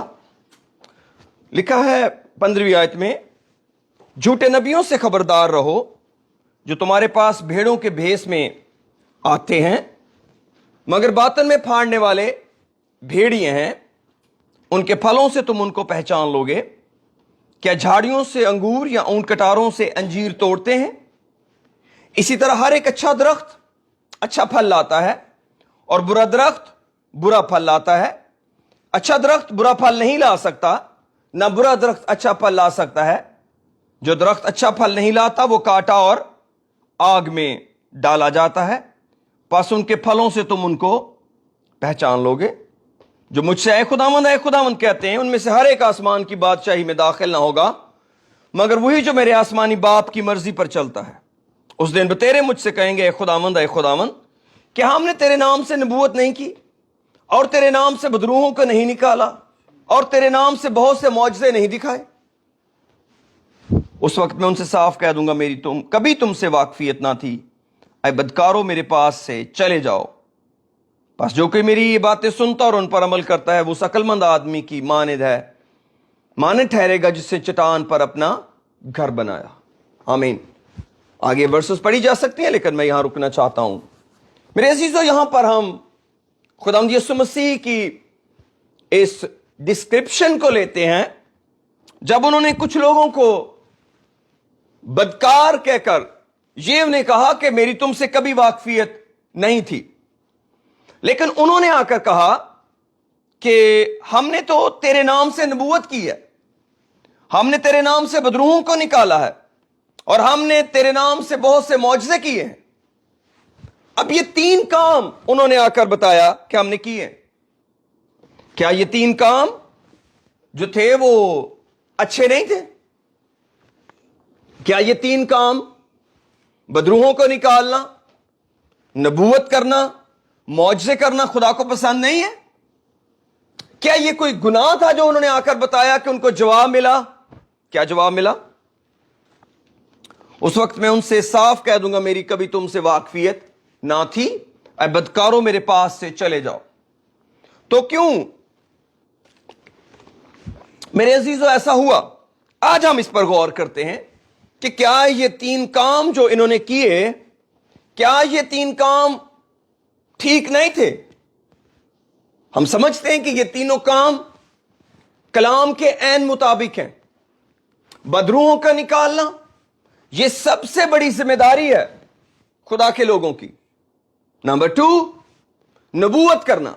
लिखा है 15वीं आयत में, झूठे नबियों से खबरदार रहो जो तुम्हारे पास भेड़ों के भेष में आते हैं मगर बातन में फाड़ने वाले भेड़िए हैं। उनके फलों से तुम उनको पहचान लोगे। क्या झाड़ियों से अंगूर या ऊंट कटारों से अंजीर तोड़ते हैं? इसी तरह हर एक अच्छा दरख्त अच्छा फल लाता है और बुरा दरख्त बुरा फल लाता है। अच्छा दरख्त बुरा फल नहीं ला सकता, ना बुरा दरख्त अच्छा फल ला सकता है। जो दरख्त अच्छा फल नहीं लाता वो काटा और आग में डाला जाता है। बस उनके फलों से तुम उनको पहचान लोगे। जो मुझसे ऐ खुदावंद कहते हैं उनमें से हर एक आसमान की बादशाही में दाखिल ना होगा मगर वही जो मेरे आसमानी बाप की मर्जी पर चलता है। उस दिन बतेरे मुझसे कहेंगे, ऐ खुदावंद, क्या हमने तेरे नाम से नबूवत नहीं की और तेरे नाम से बदरूहों को नहीं निकाला और तेरे नाम से बहुत से मौजज़े नहीं दिखाए? उस वक्त मैं उनसे साफ कह दूंगा, मेरी कभी तुमसे वाकफियत ना थी। ऐ बदकारों, मेरे पास से चले जाओ। बस जो कोई मेरी ये बातें सुनता और उन पर अमल करता है वो शकलमंद आदमी की मानद ठहरेगा जिससे चट्टान पर अपना घर बनाया। आमीन। आगे वर्सेस पढ़ी जा सकती हैं लेकिन मैं यहां रुकना चाहता हूं। मेरे अजीजों, यहां पर हम खुदावंद यीशु मसीह की इस डिस्क्रिप्शन को लेते हैं जब उन्होंने कुछ लोगों को बदकार कहकर ये उन्हें कहा कि मेरी तुमसे कभी वाकफियत नहीं थी, लेकिन उन्होंने आकर कहा कि हमने तो तेरे नाम से नबूवत की है, हमने तेरे नाम से बदरूहों को निकाला है और हमने तेरे नाम से बहुत से मौजज़े किए हैं। अब ये 3 काम उन्होंने आकर बताया कि हमने किए। क्या ये 3 काम जो थे वो अच्छे नहीं थे? क्या ये 3 काम, बदरूहों को निकालना, नबूवत करना, मौजज़े करना, खुदा को पसंद नहीं है? क्या ये कोई गुनाह था जो उन्होंने आकर बताया कि उनको जवाब मिला? क्या जवाब मिला? उस वक्त मैं उनसे साफ कह दूंगा, मेरी कभी तुमसे वाकफियत ना थी। ऐ बदकारों, मेरे पास से चले जाओ। तो क्यों मेरे अजीजों ऐसा हुआ? आज हम इस पर गौर करते हैं कि क्या ये 3 काम जो इन्होंने किए, क्या ये 3 काम ठीक नहीं थे? हम समझते हैं कि ये तीनों काम कलाम के ऐन मुताबिक हैं। बदरूहों का निकालना ये सबसे बड़ी जिम्मेदारी है खुदा के लोगों की। नंबर 2, नबूवत करना।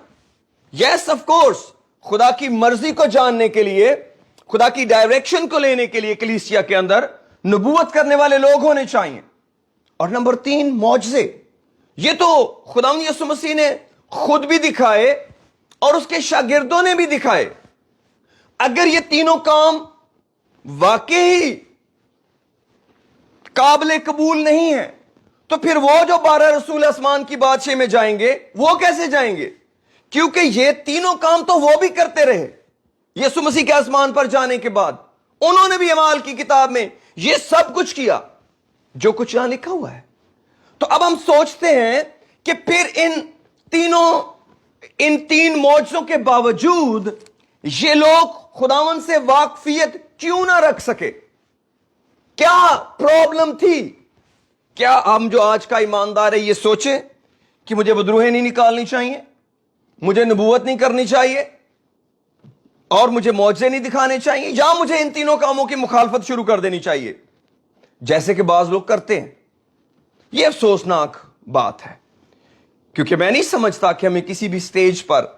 यस ऑफ कोर्स, खुदा की मर्जी को जानने के लिए, खुदा की डायरेक्शन को लेने के लिए कलीसिया के अंदर नबूवत करने वाले लोग होने चाहिए। और नंबर 3, मौजज़े। ये तो खुदावंद यीशु मसीह ने खुद भी दिखाए और उसके शागिर्दों ने भी दिखाए। अगर ये तीनों काम वाकई काबिल कबूल नहीं है तो फिर वो जो 12 रसूल आसमान की बादशाही में जाएंगे वो कैसे जाएंगे? क्योंकि ये तीनों काम तो वो भी करते रहे यीशु मसीह के आसमान पर जाने के बाद। उन्होंने भी अमाल की किताब में ये सब कुछ किया जो कुछ यहां लिखा हुआ है। तो अब हम सोचते हैं कि फिर इन तीन मौजज़ों के बावजूद ये लोग खुदावन से वाकफियत क्यों ना रख सके? क्या प्रॉब्लम थी? क्या हम जो आज का ईमानदार है ये सोचे कि मुझे बदरूहें नहीं निकालनी चाहिए, मुझे नबूवत नहीं करनी चाहिए और मुझे मौजज़े नहीं दिखाने चाहिए, या मुझे इन तीनों कामों की मुखालफत शुरू कर देनी चाहिए जैसे कि बाज लोग करते हैं? यह अफसोसनाक बात है, क्योंकि मैं नहीं समझता कि हमें किसी भी स्टेज पर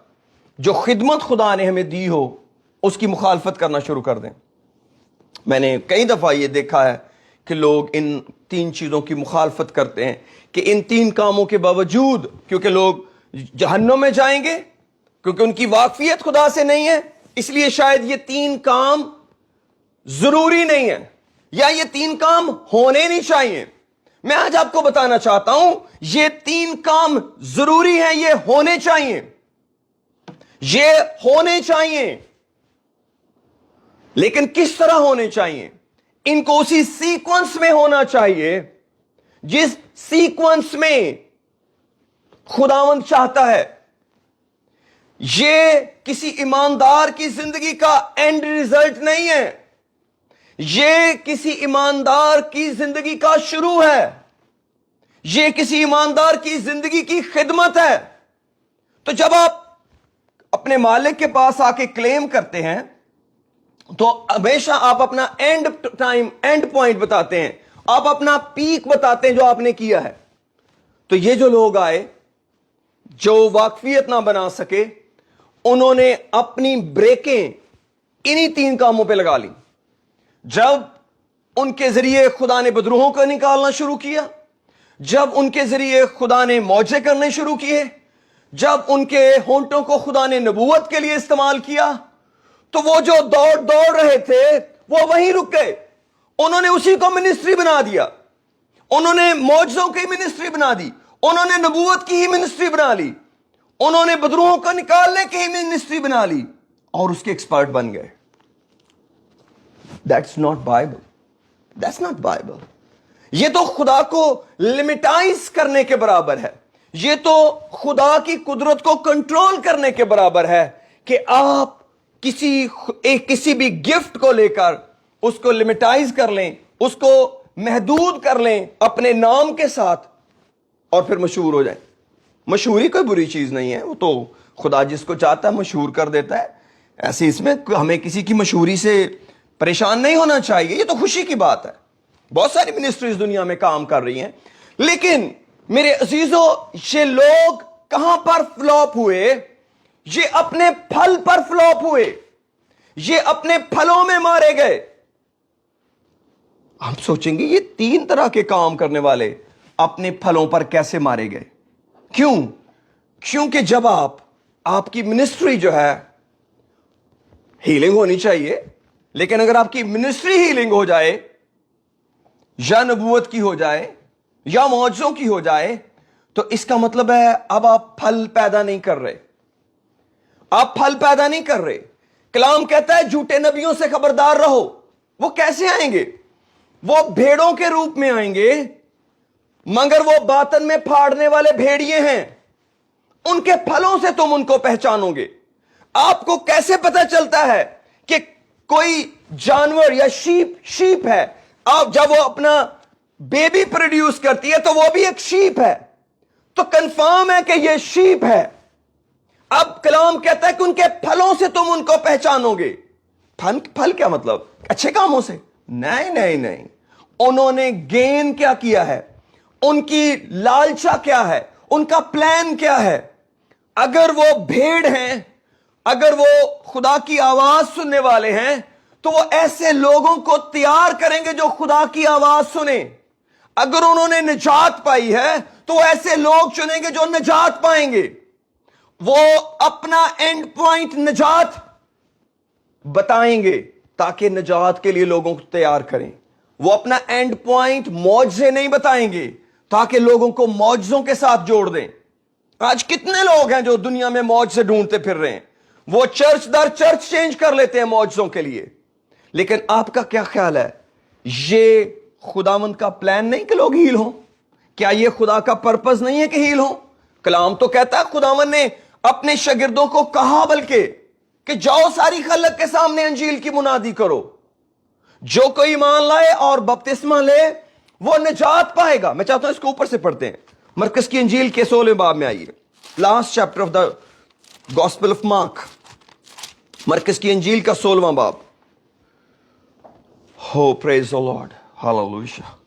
जो खिदमत खुदा ने हमें दी हो उसकी मुखालफत करना शुरू कर दें। मैंने कई दफा यह देखा है कि लोग इन तीन चीजों की मुखालफत करते हैं कि इन तीन कामों के बावजूद, क्योंकि लोग जहन्नुम में जाएंगे क्योंकि उनकी वाकफियत खुदा से नहीं है, इसलिए शायद ये तीन काम जरूरी नहीं है या ये तीन काम होने नहीं चाहिए। मैं आज आपको बताना चाहता हूं ये तीन काम जरूरी हैं, ये होने चाहिए, ये होने चाहिए, लेकिन किस तरह होने चाहिए? इनको उसी सीक्वेंस में होना चाहिए जिस सीक्वेंस में खुदावंद चाहता है। ये किसी ईमानदार की जिंदगी का एंड रिजल्ट नहीं है, ये किसी ईमानदार की जिंदगी का शुरू है, ये किसी ईमानदार की जिंदगी की खिदमत है। तो जब आप अपने मालिक के पास आके क्लेम करते हैं तो हमेशा आप अपना एंड पॉइंट बताते हैं, आप अपना पीक बताते हैं जो आपने किया है। तो ये जो लोग आए जो वाकफियत ना बना सके, उन्होंने अपनी ब्रेकें इन्हीं तीन कामों पे लगा ली। जब उनके जरिए खुदा ने बदरूहों को निकालना शुरू किया, जब उनके जरिए खुदा ने मौजे करने शुरू किए, जब उनके होंठों को खुदा ने नबूवत के लिए इस्तेमाल किया, तो वो जो दौड़ रहे थे वो वहीं रुक गए। उन्होंने उसी को मिनिस्ट्री बना दिया, उन्होंने मौजों की मिनिस्ट्री बना दी, उन्होंने नबूवत की ही मिनिस्ट्री बना ली, उन्होंने बदरूहों को निकालने की ही मिनिस्ट्री बना ली और उसके एक्सपर्ट बन गए। That's not Bible, that's not Bible. ये तो खुदा को लिमिटाइज करने के बराबर है, ये तो खुदा की कुदरत को कंट्रोल करने के बराबर है कि आप किसी भी गिफ्ट को लेकर उसको लिमिटाइज कर लें, उसको महदूद कर लें अपने नाम के साथ और फिर मशहूर हो जाए। मशहूरी कोई बुरी चीज नहीं है, वो तो खुदा जिसको चाहता है मशहूर कर देता है। ऐसे इसमें हमें किसी की मशहूरी से परेशान नहीं होना चाहिए, ये तो खुशी की बात है। बहुत सारी मिनिस्ट्रीज दुनिया में काम कर रही हैं, लेकिन मेरे अजीजों ये लोग कहां पर फ्लॉप हुए? ये अपने फल पर फ्लॉप हुए, ये अपने फलों में मारे गए। हम सोचेंगे ये तीन तरह के काम करने वाले अपने फलों पर कैसे मारे गए? क्यों? क्योंकि जब आपकी मिनिस्ट्री जो है हीलिंग होनी चाहिए, लेकिन अगर आपकी मिनिस्ट्री हीलिंग हो जाए या नबूवत की हो जाए या मौजों की हो जाए, तो इसका मतलब है अब आप फल पैदा नहीं कर रहे, आप फल पैदा नहीं कर रहे। कलाम कहता है झूठे नबियों से खबरदार रहो। वो कैसे आएंगे? वो भेड़ों के रूप में आएंगे, मगर वो बातन में फाड़ने वाले भेड़िए हैं। उनके फलों से तुम उनको पहचानोगे। आपको कैसे पता चलता है कि कोई जानवर या शीप है? आप जब वो अपना बेबी प्रोड्यूस करती है तो वो भी एक शीप है, तो कंफर्म है कि ये शीप है। अब कलाम कहता है कि उनके फलों से तुम उनको पहचानोगे। फल क्या मतलब? अच्छे कामों से? नहीं नहीं नहीं। उन्होंने गेन क्या किया है, उनकी लालसा क्या है, उनका प्लान क्या है। अगर वो भेड़ हैं, अगर वो खुदा की आवाज सुनने वाले हैं, तो वो ऐसे लोगों को तैयार करेंगे जो खुदा की आवाज सुने। अगर उन्होंने निजात पाई है तो ऐसे लोग चुनेंगे जो निजात पाएंगे। वो अपना एंड पॉइंट निजात बताएंगे ताकि निजात के लिए लोगों को तैयार करें। वो अपना एंड पॉइंट मौजे नहीं बताएंगे ताकि लोगों को मौजों के साथ जोड़ दें। आज कितने लोग हैं जो दुनिया में मौज से ढूंढते फिर रहे हैं। वो चर्च दर चर्च चेंज कर लेते हैं मौजों के लिए, लेकिन आपका क्या ख्याल है, ये खुदावंद का प्लान नहीं कि लोग हील हों? क्या ये खुदा का पर्पस नहीं है कि हील हों? कलाम तो कहता है खुदावंद ने अपने शागिर्दों को कहा बल्कि कि जाओ सारी खलक के सामने अंजील की मुनादी करो, जो कोई ईमान लाए और बपतिस्मा ले वो निजात पाएगा। मैं चाहता हूं इसको ऊपर से पढ़ते हैं। मरकस की अंजील के 16वें बाब में आइए, last chapter of the gospel of Mark, Markas की अंजील का 16वां बाब। हो praise the Lord, hallelujah.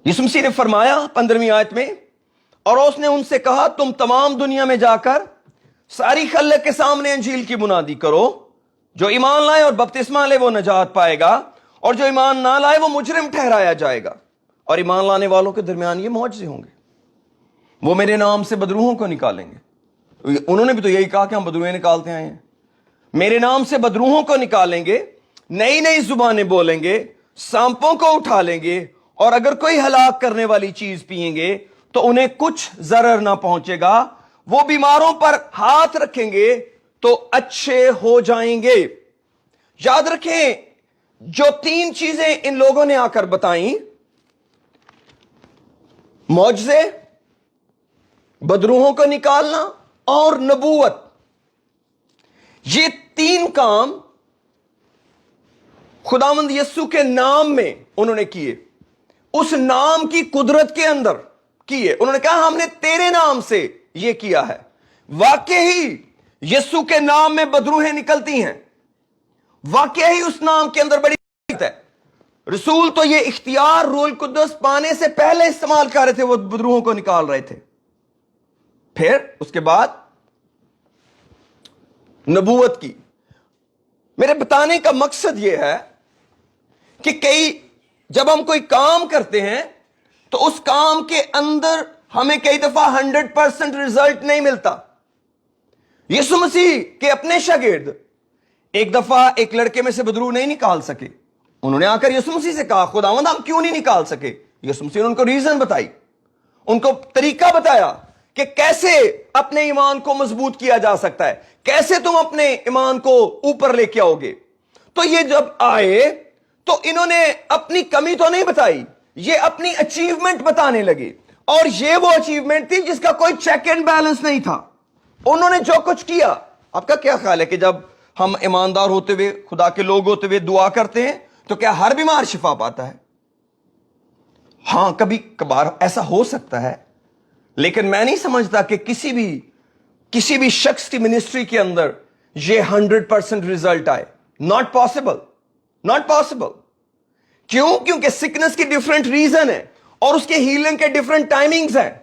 Yisu Masih ने फरमाया 15वीं आयत में, और उसने उनसे कहा तुम तमाम दुनिया में जाकर सारी खल्क के सामने अंजील की मुनादी करो, जो ईमान लाए और बपतिस्मा ले वो नजात पाएगा, और जो ईमान ना लाए वो मुजरिम ठहराया जाएगा। और ईमान लाने वालों के दरमियान ये मौजज़े होंगे, वो मेरे नाम से बदरूहों को निकालेंगे। उन्होंने भी तो यही कहा कि हम बदरूहें निकालते आए हैं। मेरे नाम से बदरूहों को निकालेंगे, नई नई जुबानें बोलेंगे, सांपों को उठा लेंगे, और अगर कोई हलाक करने वाली चीज पिएंगे तो उन्हें कुछ जरर ना पहुंचेगा। वो बीमारों पर हाथ रखेंगे तो अच्छे हो जाएंगे। याद रखें, जो 3 चीजें इन लोगों ने आकर बताई, मौजज़े, बदरूहों को निकालना और नबूवत, ये 3 काम खुदावंद यीशु के नाम में उन्होंने किए, उस नाम की कुदरत के अंदर किए। उन्होंने कहा हमने तेरे नाम से यह किया है। वाकई ही यीशु के नाम में बदरूहें निकलती हैं, वाकई ही उस नाम के अंदर बड़ी है। रसूल तो ये इख्तियार रूल कुद्दस पाने से पहले इस्तेमाल कर रहे थे, वो बदरूहों को निकाल रहे थे। फिर उसके बाद नबूवत की। मेरे बताने का मकसद यह है कि जब हम कोई काम करते हैं तो उस काम के अंदर हमें कई दफा 100% रिजल्ट नहीं मिलता। यीशु मसीह के अपने शागिर्द एक दफा एक लड़के में से बदरू नहीं निकाल सके। उन्होंने आकर यीशु मसीह से कहा खुदावंद हम क्यों नहीं निकाल सके? यीशु मसीह ने उनको रीजन बताई, उनको तरीका बताया कि कैसे अपने ईमान को मजबूत किया जा सकता है, कैसे तुम अपने ईमान को ऊपर लेके आओगे। तो ये जब आए तो इन्होंने अपनी कमी तो नहीं बताई, ये अपनी अचीवमेंट बताने लगे, और ये वो अचीवमेंट थी जिसका कोई चेक एंड बैलेंस नहीं था। उन्होंने जो कुछ किया, आपका क्या ख्याल है कि जब हम ईमानदार होते हुए, खुदा के लोग होते हुए दुआ करते हैं तो क्या हर बीमार शिफा पाता है? हां, कभी कभार ऐसा हो सकता है, लेकिन मैं नहीं समझता कि किसी भी शख्स की मिनिस्ट्री के अंदर ये 100% रिजल्ट आए। Not possible, not possible. क्यों? क्योंकि सिकनेस की डिफरेंट रीजन है और उसके हीलिंग के डिफरेंट टाइमिंग्स हैं।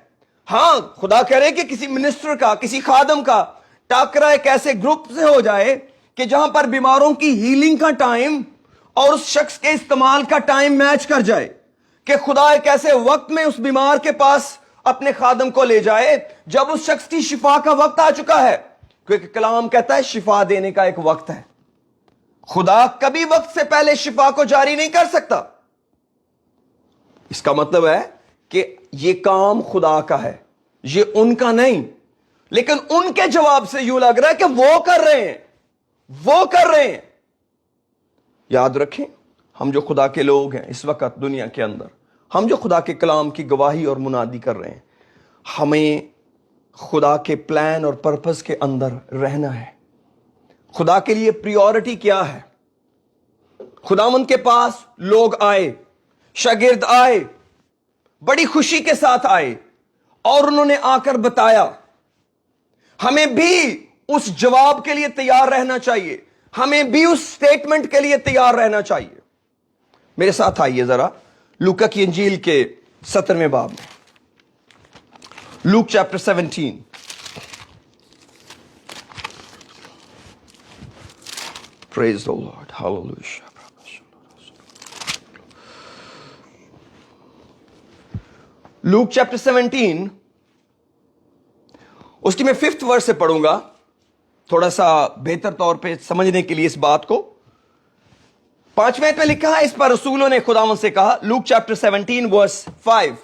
हां, खुदा कह रहे कि किसी मिनिस्टर का, किसी खादम का टाकरा एक ऐसे ग्रुप से हो जाए कि जहां पर बीमारों की हीलिंग का टाइम और उस शख्स के इस्तेमाल का टाइम मैच कर जाए, कि खुदा एक ऐसे वक्त में उस बीमार के पास अपने खादम को ले जाए जब उस शख्स की शिफा का वक्त आ चुका है। क्योंकि कलाम कहता है शिफा देने का एक वक्त है। खुदा कभी वक्त से पहले शिफा को जारी नहीं कर सकता। इसका मतलब है कि यह काम खुदा का है, यह उनका नहीं। लेकिन उनके जवाब से यूं लग रहा है कि वो कर रहे हैं, वो कर रहे हैं। याद रखें, हम जो खुदा के लोग हैं इस वक्त दुनिया के अंदर, हम जो खुदा के कलाम की गवाही और मुनादी कर रहे हैं, हमें खुदा के प्लान और पर्पस के अंदर रहना है। खुदा के लिए प्रायोरिटी क्या है? खुदावंद के पास लोग आए, शागिर्द आए, बड़ी खुशी के साथ आए, और उन्होंने आकर बताया। हमें भी उस जवाब के लिए तैयार रहना चाहिए, हमें भी उस स्टेटमेंट के लिए तैयार रहना चाहिए। मेरे साथ आइए जरा लूका की इंजील के 17वें बाब में, Luke chapter 17। Praise the Lord. Hallelujah. Luke chapter 17, उसकी मैं 5th वर्स से पढ़ूंगा, थोड़ा सा बेहतर तौर पे समझने के लिए इस बात को। 5वें आयत में लिखा है, इस पर रसूलों ने खुदावंद से कहा, लूक चैप्टर 17 वर्स 5,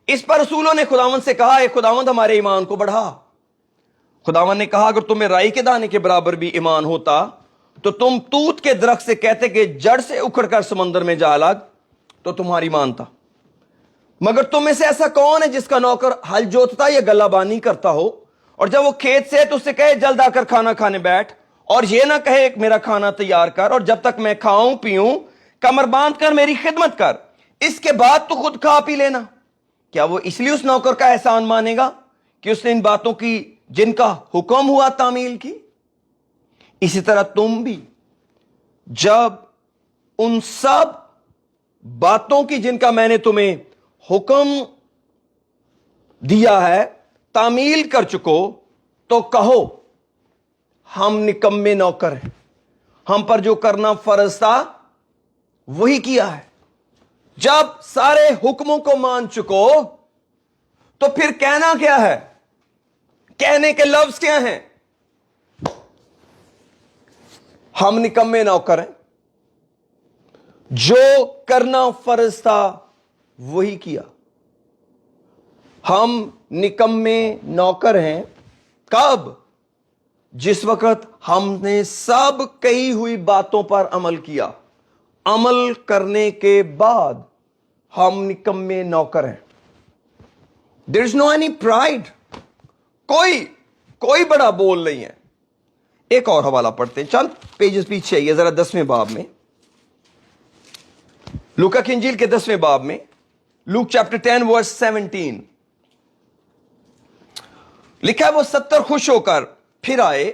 इस पर रसूलों ने खुदावंद से कहा, ए खुदावंद हमारे ईमान को बढ़ा। खुदावन ने कहा, अगर तुम्हें राई के दाने के बराबर भी ईमान होता तो तुम तूत के दरख्त से कहते कि जड़ से उखड़कर समंदर में जा लग, तो तुम्हारी मानता। मगर तुम में से ऐसा कौन है जिसका नौकर हल जोतता या गल्लाबानी करता हो, और जब वो खेत से है तो उससे कहे जल्द आकर खाना खाने बैठ, और ये ना कहे मेरा खाना तैयार कर, और जब तक मैं खाऊं पीऊं कमर बांध कर मेरी खिदमत कर, इसके बाद तो खुद खा पी लेना। क्या वो इसलिए उस नौकर का एहसान मानेगा कि उसने इन बातों की जिनका हुक्म हुआ तामील की? इसी तरह तुम भी जब उन सब बातों की जिनका मैंने तुम्हें हुक्म दिया है तामील कर चुको, तो कहो हम निकम्मे नौकर हैं, हम पर जो करना फर्ज था वही किया है। जब सारे हुक्मों को मान चुको तो फिर कहना क्या है? कहने के लफ्ज क्या हैं? हम निकम्मे नौकर हैं, जो करना फर्ज था वही किया। हम निकम्मे नौकर हैं कब? जिस वक्त हमने सब कही हुई बातों पर अमल किया। अमल करने के बाद हम निकम्मे नौकर हैं। There is no any pride, कोई बड़ा बोल नहीं है। एक और हवाला पढ़ते हैं, चंद पेजेस पीछे आइए जरा, 10वें बाब में, लूका की इंजील के 10वें बाब में, लूक चैप्टर 10 वर्स 17 लिखा है, वो 70 खुश होकर फिर आए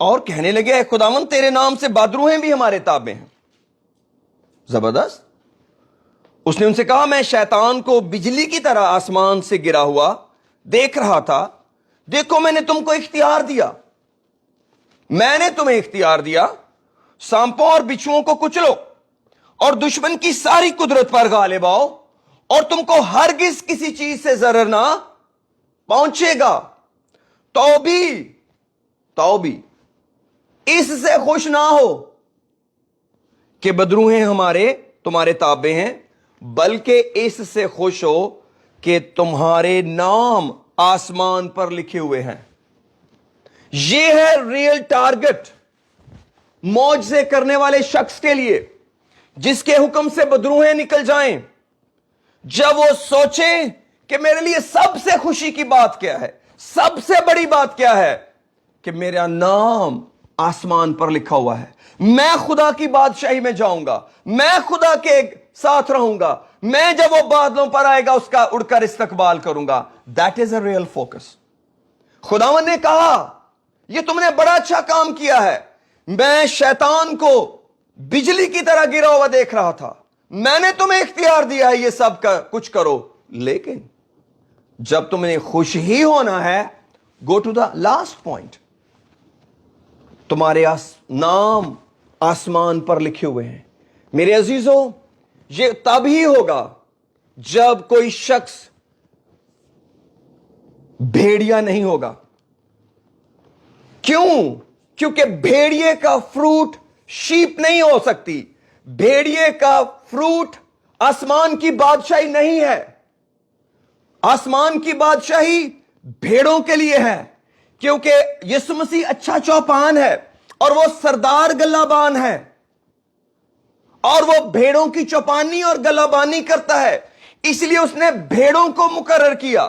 और कहने लगे, खुदावन तेरे नाम से बादरूहें भी हमारे ताबे हैं। जबरदस्त। उसने उनसे कहा, मैं शैतान को बिजली की तरह आसमान से गिरा हुआ देख रहा था। देखो मैंने तुमको इख्तियार दिया, मैंने तुम्हें इख्तियार दिया, सांपों और बिच्छुओं को कुचलो और दुश्मन की सारी कुदरत पर गालिब आओ, और तुमको हरगिज किसी चीज से जरर ना पहुंचेगा। तो भी इससे खुश ना हो कि बदरूहें हमारे तुम्हारे ताबे हैं, बल्कि इससे खुश हो कि तुम्हारे नाम आसमान पर लिखे हुए हैं। यह है रियल टारगेट मौजज़े करने वाले शख्स के लिए, जिसके हुक्म से बदरूहें निकल जाएं। जब वो सोचें कि मेरे लिए सबसे खुशी की बात क्या है, सबसे बड़ी बात क्या है, कि मेरा नाम आसमान पर लिखा हुआ है, मैं खुदा की बादशाही में जाऊंगा, मैं खुदा के साथ रहूंगा, मैं जब वो बादलों पर आएगा उसका उड़कर इस्तकबाल करूंगा। That is a real focus. खुदावन ने कहा, ये तुमने बड़ा अच्छा काम किया है, मैं शैतान को बिजली की तरह गिरा हुआ देख रहा था, मैंने तुम्हें इख्तियार दिया है ये सब कुछ करो, लेकिन जब तुमने खुश ही होना है, go to the last point, तुम्हारे नाम आसमान पर लिखे हुए हैं। मेरे अजीजों, ये तब ही होगा जब कोई शख्स भेड़िया नहीं होगा। क्यों? क्योंकि भेड़िए का फ्रूट शीप नहीं हो सकती, भेड़िए का फ्रूट आसमान की बादशाही नहीं है। आसमान की बादशाही भेड़ों के लिए है, क्योंकि यीशु मसीह अच्छा चौपान है और वो सरदार गल्लाबान है, और वो भेड़ों की चौपानी और गल्लाबानी करता है। इसलिए उसने भेड़ों को मुकर्रर किया,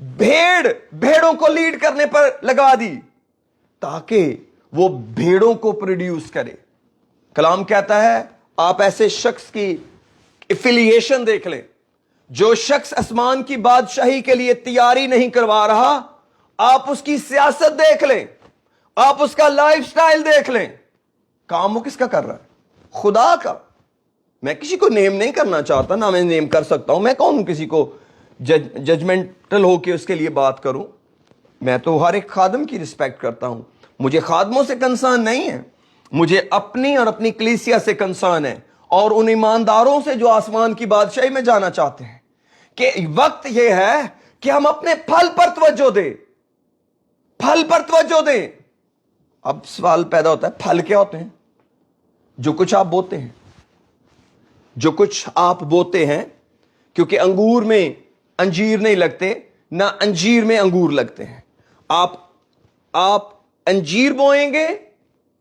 भेड़ों को लीड करने पर लगा दी, ताकि वो भेड़ों को प्रोड्यूस करे। कलाम कहता है, आप ऐसे शख्स की एफिलिएशन देख लें, जो शख्स आसमान की बादशाही के लिए तैयारी नहीं करवा रहा, आप उसकी सियासत देख लें, आप उसका लाइफस्टाइल देख लें, काम वो किसका कर रहा है? खुदा का। मैं किसी को नेम नहीं करना चाहता, ना मैं नेम कर सकता हूं। मैं कौन किसी को जजमेंटल होकर उसके लिए बात करूं? मैं तो हर एक खादम की रिस्पेक्ट करता हूं। मुझे खादमों से कंसर्न नहीं है, मुझे अपनी और अपनी कलीसिया से कंसर्न है, और उन ईमानदारों से जो आसमान की बादशाही में जाना चाहते हैं, कि वक्त यह है कि हम अपने फल पर तवज्जो दें, फल पर तवज्जो दें। अब सवाल पैदा होता है, फल क्या होते हैं? जो कुछ आप बोते हैं, जो कुछ आप बोते हैं, क्योंकि अंगूर में अंजीर नहीं लगते, ना अंजीर में अंगूर लगते हैं। आप आप अंजीर बोएंगे,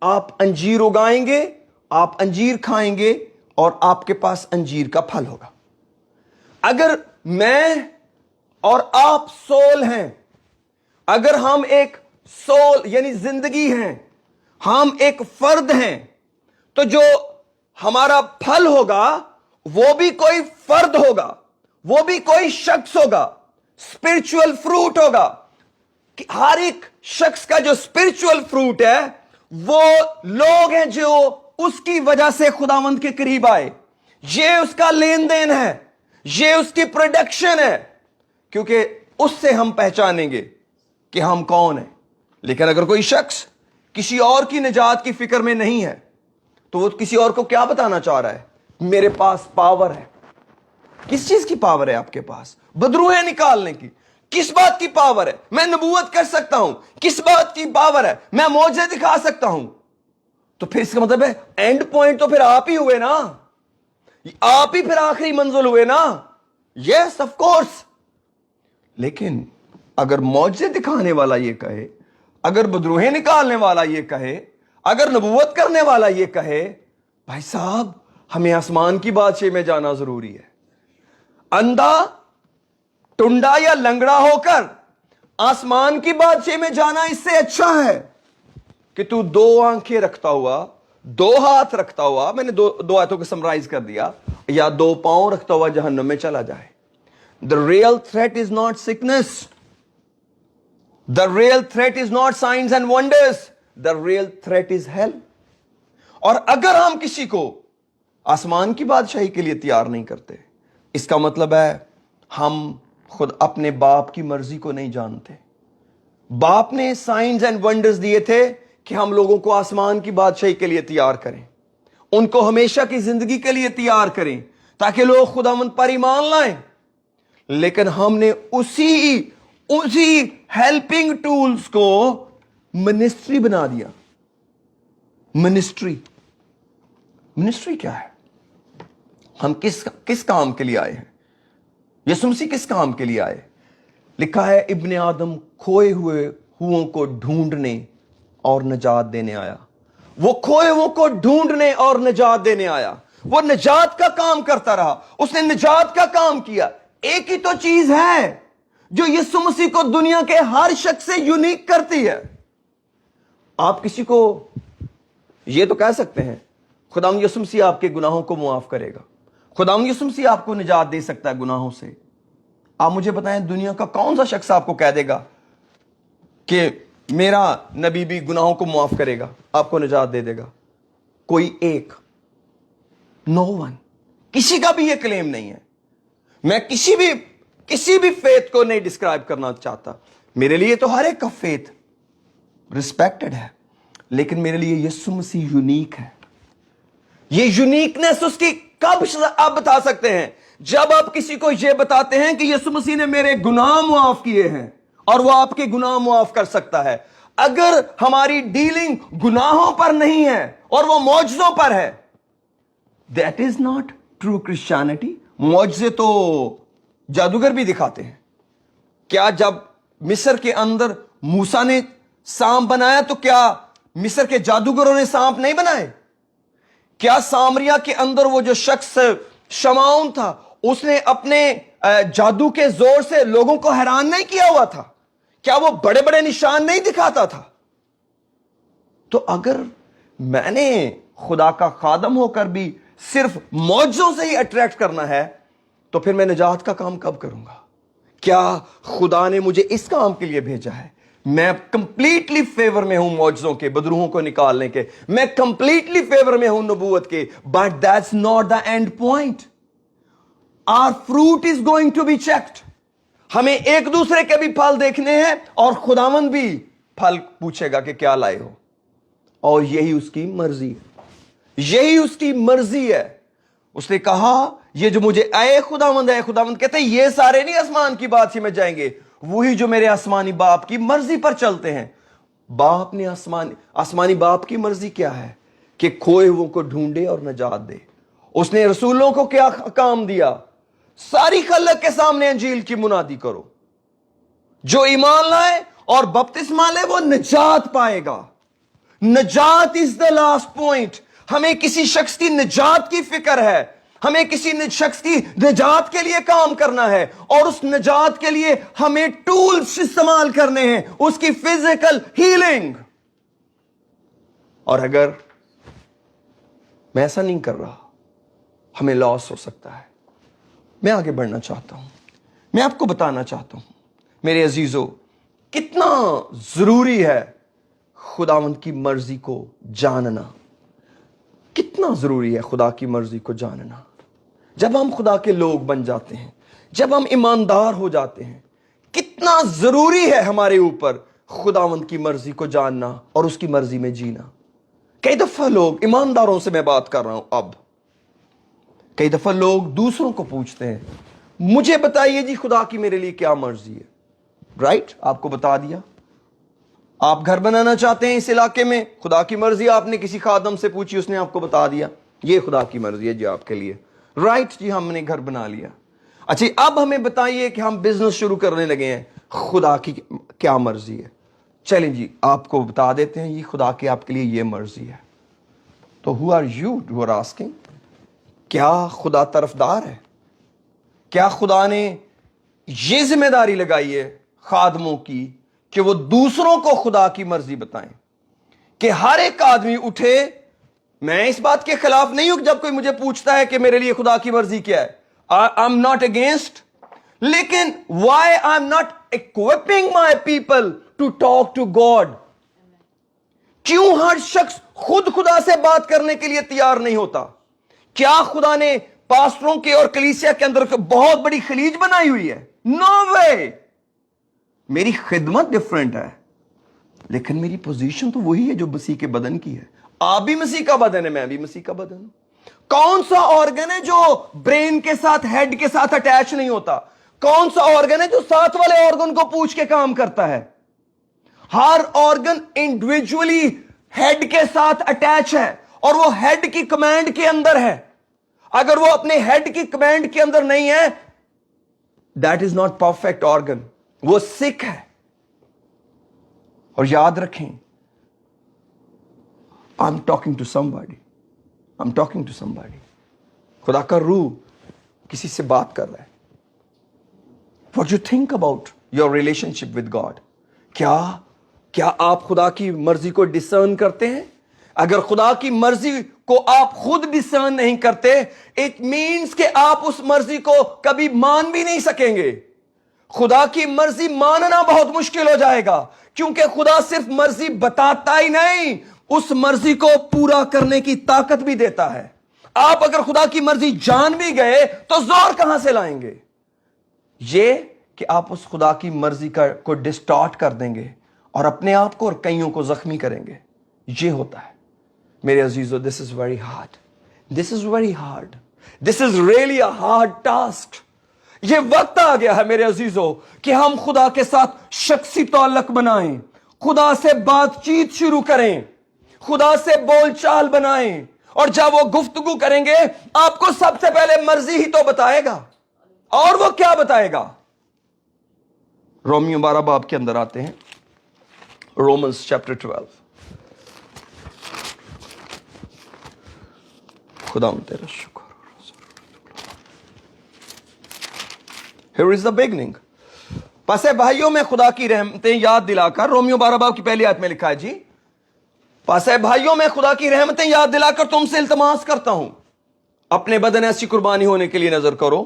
आप अंजीर उगाएंगे, आप अंजीर खाएंगे और आपके पास अंजीर का फल होगा। अगर मैं और आप सोल हैं, अगर हम एक सोल यानी जिंदगी हैं, हम एक फर्द हैं, तो जो हमारा फल होगा वो भी कोई फर्द होगा, वो भी कोई शख्स होगा, स्पिरिचुअल फ्रूट होगा। कि हर एक शख्स का जो स्पिरिचुअल फ्रूट है वो लोग हैं जो उसकी वजह से खुदावंद के करीब आए। ये उसका लेन देन है, ये उसकी प्रोडक्शन है, क्योंकि उससे हम पहचानेंगे कि हम कौन हैं। लेकिन अगर कोई शख्स किसी और की निजात की फिक्र में नहीं है तो वो किसी और को क्या बताना चाह रहा है? मेरे पास पावर है। किस चीज की पावर है आपके पास? बदरूहें निकालने की। किस बात की पावर है? मैं नबूवत कर सकता हूं। किस बात की पावर है? मैं मौजे दिखा सकता हूं। तो फिर इसका मतलब है एंड पॉइंट तो फिर आप ही हुए ना, आप ही फिर आखिरी मंजिल हुए ना। Yes of course. लेकिन अगर मौजे दिखाने वाला ये कहे, अगर बदरूहें निकालने वाला ये कहे, अगर नबूवत करने वाला ये कहे, भाई साहब हमें आसमान की बादशाही में जाना जरूरी है। अंधा, टुंडा या लंगड़ा होकर आसमान की बादशाही में जाना इससे अच्छा है कि तू दो आंखें रखता हुआ, दो हाथ रखता हुआ, मैंने दो हाथों को समराइज कर दिया, या दो पांव रखता हुआ जहन्नुम में चला जाए। The real threat is not sickness, the real threat is not science and wonders, the real threat is hello. और अगर हम किसी को आसमान की बादशाही के लिए तैयार नहीं करते, इसका मतलब है हम खुद अपने बाप की मर्जी को नहीं जानते। बाप ने साइंस एंड वंडर्स दिए थे कि हम लोगों को आसमान की बादशाही के लिए तैयार करें, उनको हमेशा की जिंदगी के लिए तैयार करें, ताकि लोग खुदावंद पर ईमान लाएं। लेकिन हमने उसी हेल्पिंग टूल्स को मिनिस्ट्री बना दिया। मिनिस्ट्री क्या है? हम किस काम के लिए आए हैं? यीशु मसीह किस काम के लिए आए? लिखा है इब्ने आदम खोए हुओं को ढूंढने और निजात देने आया। वो खोए हुओं को ढूंढने और निजात देने आया। वो निजात का काम करता रहा, उसने निजात का काम किया। एक ही तो चीज है जो यीशु मसीह को दुनिया के हर शख्स से यूनिक करती है। आप किसी को ये तो कह सकते हैं खुदावंद यीशु मसीह आपके गुनाहों को मुआफ करेगा, खुदावंद यीशु मसीह आपको निजात दे सकता है गुनाहों से। आप मुझे बताएं दुनिया का कौन सा शख्स आपको कह देगा कि मेरा नबी भी गुनाहों को मुआफ करेगा, आपको निजात दे देगा? कोई एक, नो वन। किसी का भी ये क्लेम नहीं है। मैं किसी भी फेथ को नहीं डिस्क्राइब करना चाहता। मेरे लिए तो हर एक का फेथ रिस्पेक्टेड है, लेकिन मेरे लिए यीशु मसीह यूनिक है। ये यूनिकनेस उसकी कब आप बता सकते हैं? जब आप किसी को यह बताते हैं कि यीशु मसीह ने मेरे गुनाह मुआफ किए हैं, और वो आपके गुनाह मुआफ कर सकता है। अगर हमारी डीलिंग गुनाहों पर नहीं है और वो मौजज़ों पर है, that is not true Christianity. मौजज़े तो जादूगर भी दिखाते हैं। क्या जब मिस्र के अंदर मूसा ने सांप बनाया तो क्या मिस्र के जादूगरों ने सांप नहीं बनाए? क्या सामरिया के अंदर वो जो शख्स शमाउन था, उसने अपने जादू के जोर से लोगों को हैरान नहीं किया हुआ था? क्या वो बड़े बड़े निशान नहीं दिखाता था? तो अगर मैंने खुदा का खादम होकर भी सिर्फ मौजों से ही अट्रैक्ट करना है, तो फिर मैं निजात का काम कब करूंगा? क्या खुदा ने मुझे इस काम के लिए भेजा है? मैं कंप्लीटली फेवर में हूं मौजज़ों के, बदरूहों को निकालने के। मैं कंप्लीटली फेवर में हूं नबूवत के, but that's not the end point. Our fruit is going to be checked. हमें एक दूसरे के भी फल देखने हैं और खुदावंद भी फल पूछेगा कि क्या लाए हो, और यही उसकी मर्जी है। यही उसकी मर्जी है। उसने कहा ये जो मुझे आए खुदावंद है, खुदावंद कहते हैं ये सारे नहीं आसमान की बादशाही में जाएंगे, वही जो मेरे आसमानी बाप की मर्जी पर चलते हैं। बाप ने आसमानी बाप की मर्जी क्या है? कि खोए हुओं को ढूंढे और निजात दे। उसने रसूलों को क्या काम दिया? सारी खलक के सामने अंजील की मुनादी करो। जो ईमान लाए और बपतिस्मा ले वो निजात पाएगा। निजात इज द लास्ट पॉइंट। हमें किसी शख्स की निजात की फिक्र है, हमें किसी शख्स की निजात के लिए काम करना है, और उस निजात के लिए हमें टूल्स इस्तेमाल करने हैं, उसकी फिजिकल हीलिंग। और अगर मैं ऐसा नहीं कर रहा, हमें लॉस हो सकता है। मैं आगे बढ़ना चाहता हूं, मैं आपको बताना चाहता हूं मेरे अजीजों, कितना जरूरी है खुदावंद की मर्जी को जानना। कितना जरूरी है खुदा की मर्जी को जानना। जब हम खुदा के लोग बन जाते हैं, जब हम ईमानदार हो जाते हैं, कितना जरूरी है हमारे ऊपर खुदावंद की मर्जी को जानना और उसकी मर्जी में जीना। कई दफा लोग, ईमानदारों से मैं बात कर रहा हूं, अब कई दफा लोग दूसरों को पूछते हैं, मुझे बताइए जी खुदा की मेरे लिए क्या मर्जी है। राइट, आपको बता दिया। आप घर बनाना चाहते हैं इस इलाके में, खुदा की मर्जी आपने किसी खादम से पूछी, उसने आपको बता दिया ये खुदा की मर्जी है जी आपके लिए। राइट जी, हमने घर बना लिया। अच्छा, अब हमें बताइए कि हम बिजनेस शुरू करने लगे हैं, खुदा की क्या मर्जी है। चलें जी, आपको बता देते हैं ये खुदा की आपके लिए ये मर्जी है। तो who are you who are asking? क्या खुदा तरफदार है? क्या खुदा ने ये जिम्मेदारी लगाई है खादमों की कि वो दूसरों को खुदा की मर्जी बताएं, कि हर एक आदमी उठे? मैं इस बात के खिलाफ नहीं हूं जब कोई मुझे पूछता है कि मेरे लिए खुदा की मर्जी क्या है। आई एम नॉट अगेंस्ट, लेकिन why I am not equipping my people to talk to God? क्यों हर शख्स खुद खुदा से बात करने के लिए तैयार नहीं होता? क्या खुदा ने पास्टरों के और कलीसिया के अंदर बहुत बड़ी खलीज बनाई हुई है? नो वे। मेरी खिदमत डिफरेंट है, लेकिन मेरी पोजीशन तो वही है जो मसीह के बदन की है। आप भी मसीह का बदन है, मैं भी मसीह का बदन हूं। कौन सा ऑर्गन है जो ब्रेन के साथ, हेड के साथ अटैच नहीं होता? कौन सा ऑर्गन है जो साथ वाले ऑर्गन को पूछ के काम करता है? हर ऑर्गन इंडिविजुअली हेड के साथ अटैच है, और वो हेड की कमांड के अंदर है। अगर वो अपने हेड की कमांड के अंदर नहीं है, that is not perfect organ, वो सिक है। और याद रखें, I am talking to somebody, I am talking to somebody. खुदा का रूह किसी से बात कर रहा है। What you think about your relationship with God? क्या आप खुदा की मर्जी को डिसर्न करते हैं? अगर खुदा की मर्जी को आप खुद डिसर्न नहीं करते, इट मीन्स कि आप उस मर्जी को कभी मान भी नहीं सकेंगे। खुदा की मर्जी मानना बहुत मुश्किल हो जाएगा, क्योंकि खुदा सिर्फ मर्जी बताता ही नहीं, उस मर्जी को पूरा करने की ताकत भी देता है। आप अगर खुदा की मर्जी जान भी गए तो जोर कहां से लाएंगे? ये कि आप उस खुदा की मर्जी को डिस्टॉर्ट कर देंगे और अपने आप को और कईयों को जख्मी करेंगे। ये होता है मेरे अजीजों। This is very hard, this is very hard, this is really a hard task. ये वक्त आ गया है मेरे अजीजों कि हम खुदा के साथ शख्सी ताल्लुक बनाएं, खुदा से बातचीत शुरू करें, खुदा से बोलचाल बनाएं, और जब वो गुफ्तगू करेंगे आपको सबसे पहले मर्जी ही तो बताएगा। और वो क्या बताएगा? रोमियो 12 बाब के अंदर आते हैं, रोमन्स चैप्टर 12। खुदा तेरा शुक्र। Here is the beginning। पसे भाइयों में खुदा की रहमतें याद दिलाकर, रोमियो 12 बाब की पहली आयत में लिखा है जी, पसे भाइयों में खुदा की रहमतें याद दिलाकर तुमसे इल्तमास करता हूं, अपने बदन ऐसी कुर्बानी होने के लिए नजर करो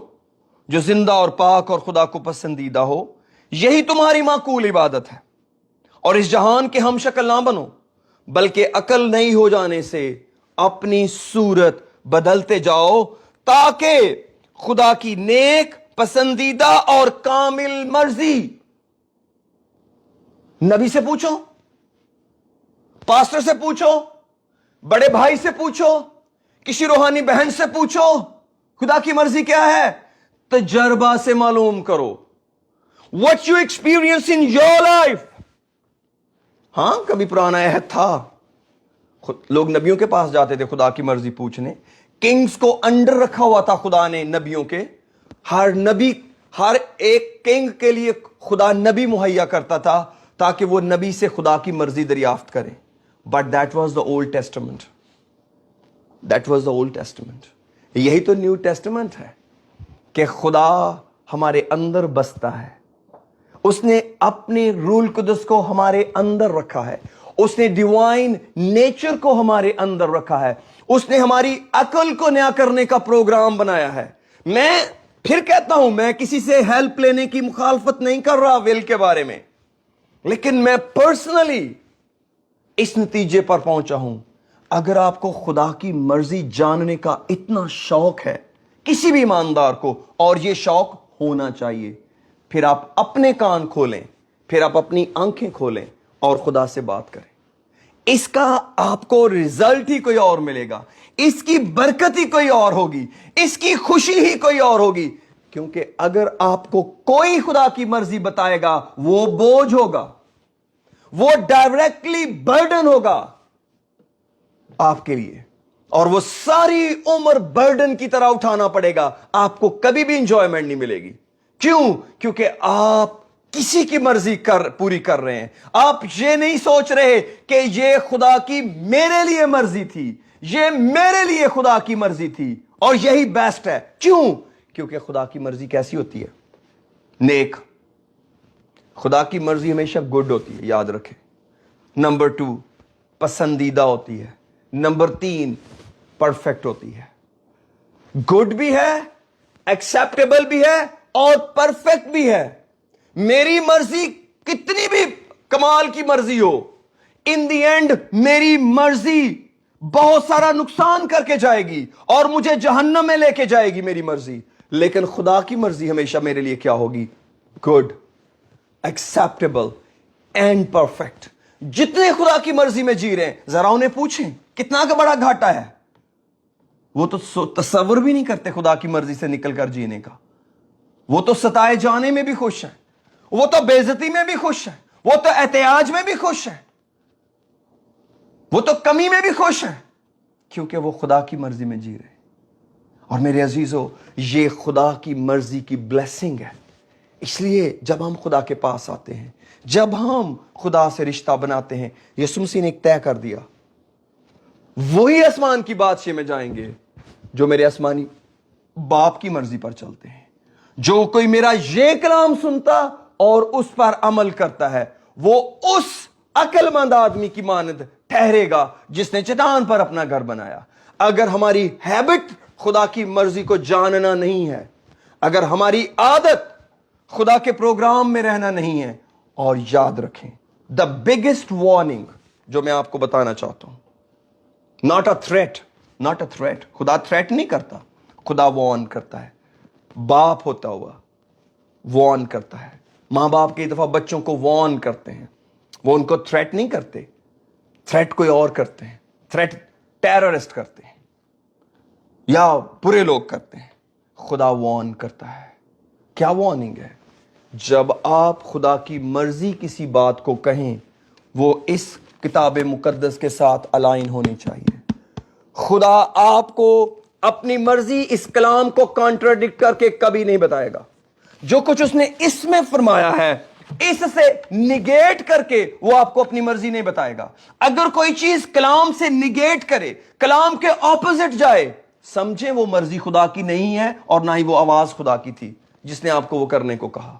जो जिंदा और पाक और खुदा को पसंदीदा हो, यही तुम्हारी माकूल इबादत है। और इस जहान के हम शक्ल ना बनो, बल्कि अकल नहीं हो जाने से अपनी सूरत बदलते जाओ, ताकि खुदा की नेक, पसंदीदा और कामिल मर्जी। नबी से पूछो, पास्टर से पूछो, बड़े भाई से पूछो, किसी रूहानी बहन से पूछो, खुदा की मर्जी क्या है? तजर्बा से मालूम करो। What you experience in your life। हां, कभी पुराना अहद था, लोग नबियों के पास जाते थे खुदा की मर्जी पूछने। किंग्स को अंडर रखा हुआ था खुदा ने नबियों के। हर नबी, हर एक किंग के लिए खुदा नबी मुहैया करता था, ताकि वो नबी से खुदा की मर्जी दरियाफ्त करें. But that was the old testament. That was the old testament. यही तो न्यू टेस्टामेंट है कि खुदा हमारे अंदर बसता है. उसने अपने रूल कुदस को हमारे अंदर रखा है. उसने डिवाइन नेचर को हमारे अंदर रखा है. उसने हमारी अकल को नया करने का प्रोग्राम बनाया है. मैं फिर कहता हूं, मैं किसी से हेल्प लेने की मुखालफत नहीं कर रहा विल के बारे में, लेकिन मैं पर्सनली इस नतीजे पर पहुंचा हूं, अगर आपको खुदा की मर्जी जानने का इतना शौक है किसी भी ईमानदार को, और यह शौक होना चाहिए, फिर आप अपने कान खोलें, फिर आप अपनी आंखें खोलें और खुदा से बात करें. इसका आपको रिजल्ट ही कोई और मिलेगा, इसकी बरकत ही कोई और होगी, इसकी खुशी ही कोई और होगी. क्योंकि अगर आपको कोई खुदा की मर्जी बताएगा, वो बोझ होगा, वो डायरेक्टली बर्डन होगा आपके लिए, और वो सारी उम्र बर्डन की तरह उठाना पड़ेगा. आपको कभी भी इंजॉयमेंट नहीं मिलेगी. क्यों? क्योंकि आप किसी की मर्जी पूरी कर रहे हैं. आप ये नहीं सोच रहे कि ये खुदा की मेरे लिए मर्जी थी, ये मेरे लिए खुदा की मर्जी थी और यही बेस्ट है. क्यों? क्योंकि खुदा की मर्जी कैसी होती है? नेक. खुदा की मर्जी हमेशा गुड होती है, याद रखें. नंबर 2, पसंदीदा होती है. नंबर 3, परफेक्ट होती है. गुड भी है, एक्सेप्टेबल भी है और परफेक्ट भी है. मेरी मर्जी कितनी भी कमाल की मर्जी हो, इन द एंड मेरी मर्जी बहुत सारा नुकसान करके जाएगी और मुझे जहन्नम में लेके जाएगी मेरी मर्जी. लेकिन खुदा की मर्जी हमेशा मेरे लिए क्या होगी? Good, acceptable and perfect. जितने खुदा की मर्जी में जी रहे हैं, जरा उन्हें पूछें कितना का बड़ा घाटा है. वो तो तसव्वुर भी नहीं करते खुदा की मर्जी से निकलकर जीने का. वो तो सताए जाने में भी खुश है, वो तो बेइज्जती में भी खुश है, वो तो एहतियाज में भी खुश है, वो तो कमी में भी खुश है, क्योंकि वो खुदा की मर्जी में जी रहे. और मेरे अजीजों, ये खुदा की मर्जी की ब्लेसिंग है. इसलिए जब हम खुदा के पास आते हैं, जब हम खुदा से रिश्ता बनाते हैं, यीशु मसीह ने एक तय कर दिया, वही आसमान की बादशाह में जाएंगे जो मेरे आसमानी बाप की मर्जी पर चलते हैं. जो कोई मेरा ये कलाम सुनता और उस पर अमल करता है, वो उस अक्लमंद आदमी की मानद ठहरेगा जिसने चट्टान पर अपना घर बनाया. अगर हमारी हैबिट खुदा की मर्जी को जानना नहीं है, अगर हमारी आदत खुदा के प्रोग्राम में रहना नहीं है, और याद रखें, द बिगेस्ट वार्निंग जो मैं आपको बताना चाहता हूं, not a threat, not a threat. खुदा थ्रेट नहीं करता, खुदा वॉर्न करता है. बाप होता हुआ वॉर्न करता है. मां बाप कई दफा बच्चों को वॉर्न करते हैं, वो उनको थ्रेट नहीं करते, थ्रेट कोई और करते हैं. थ्रेट टेररिस्ट करते हैं या बुरे लोग करते हैं. खुदा वॉर्न करता है. क्या वार्निंग है? जब आप खुदा की मर्जी किसी बात को कहें, वो इस किताब मुकद्दस के साथ अलाइन होनी चाहिए. खुदा आपको अपनी मर्जी इस कलाम को कॉन्ट्राडिक्ट करके कभी नहीं बताएगा. जो कुछ उसने इसमें फरमाया है, इससे निगेट करके वो आपको अपनी मर्जी नहीं बताएगा. अगर कोई चीज कलाम से निगेट करे, कलाम के ऑपोजिट जाए, समझे वो मर्जी खुदा की नहीं है और ना ही वो आवाज खुदा की थी जिसने आपको वो करने को कहा.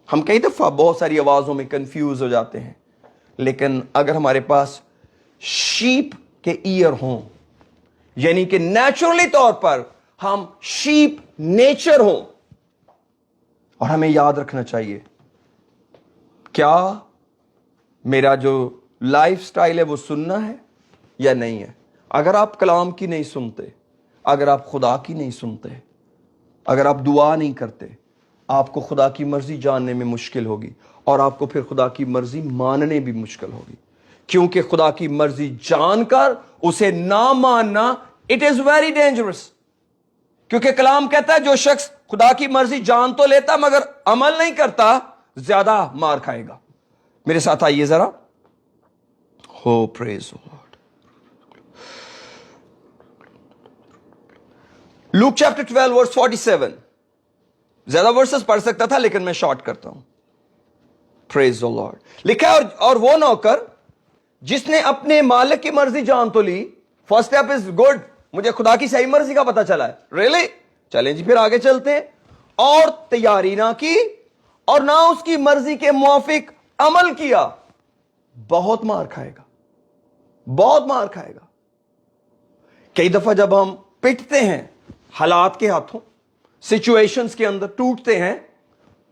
हम कई दफा बहुत सारी आवाजों में कंफ्यूज हो जाते हैं, लेकिन अगर हमारे पास शीप के ईयर हों, यानी कि नेचुरली तौर पर हम शीप नेचर हों, और हमें याद रखना चाहिए, क्या मेरा जो लाइफ स्टाइल है वो सुनना है या नहीं है. अगर आप कलाम की नहीं सुनते, अगर आप खुदा की नहीं सुनते, अगर आप दुआ नहीं करते, आपको खुदा की मर्जी जानने में मुश्किल होगी और आपको फिर खुदा की मर्जी मानने भी मुश्किल होगी. क्योंकि खुदा की मर्जी जानकर उसे ना मानना, इट इज वेरी डेंजरस. क्योंकि कलाम कहता है जो शख्स खुदा की मर्जी जान तो लेता मगर अमल नहीं करता, ज्यादा मार खाएगा. मेरे साथ आइए जरा. Oh praise Lord. Luke chapter 12 verse 47. ज्यादा वर्सेस पढ़ सकता था लेकिन मैं शॉर्ट करता हूं. Praise the Lord. लिखा है और वो नौकर जिसने अपने मालिक की मर्जी जान तो ली, फर्स्ट स्टेप इज गुड, मुझे खुदा की सही मर्जी का पता चला है, रियली चलें जी फिर आगे चलते हैं, और तैयारी ना की और ना उसकी मर्जी के मुआफिक अमल किया, बहुत मार खाएगा, बहुत मार खाएगा। कई दफा जब हम पिटते हैं हालात के हाथों, सिचुएशंस के अंदर टूटते हैं,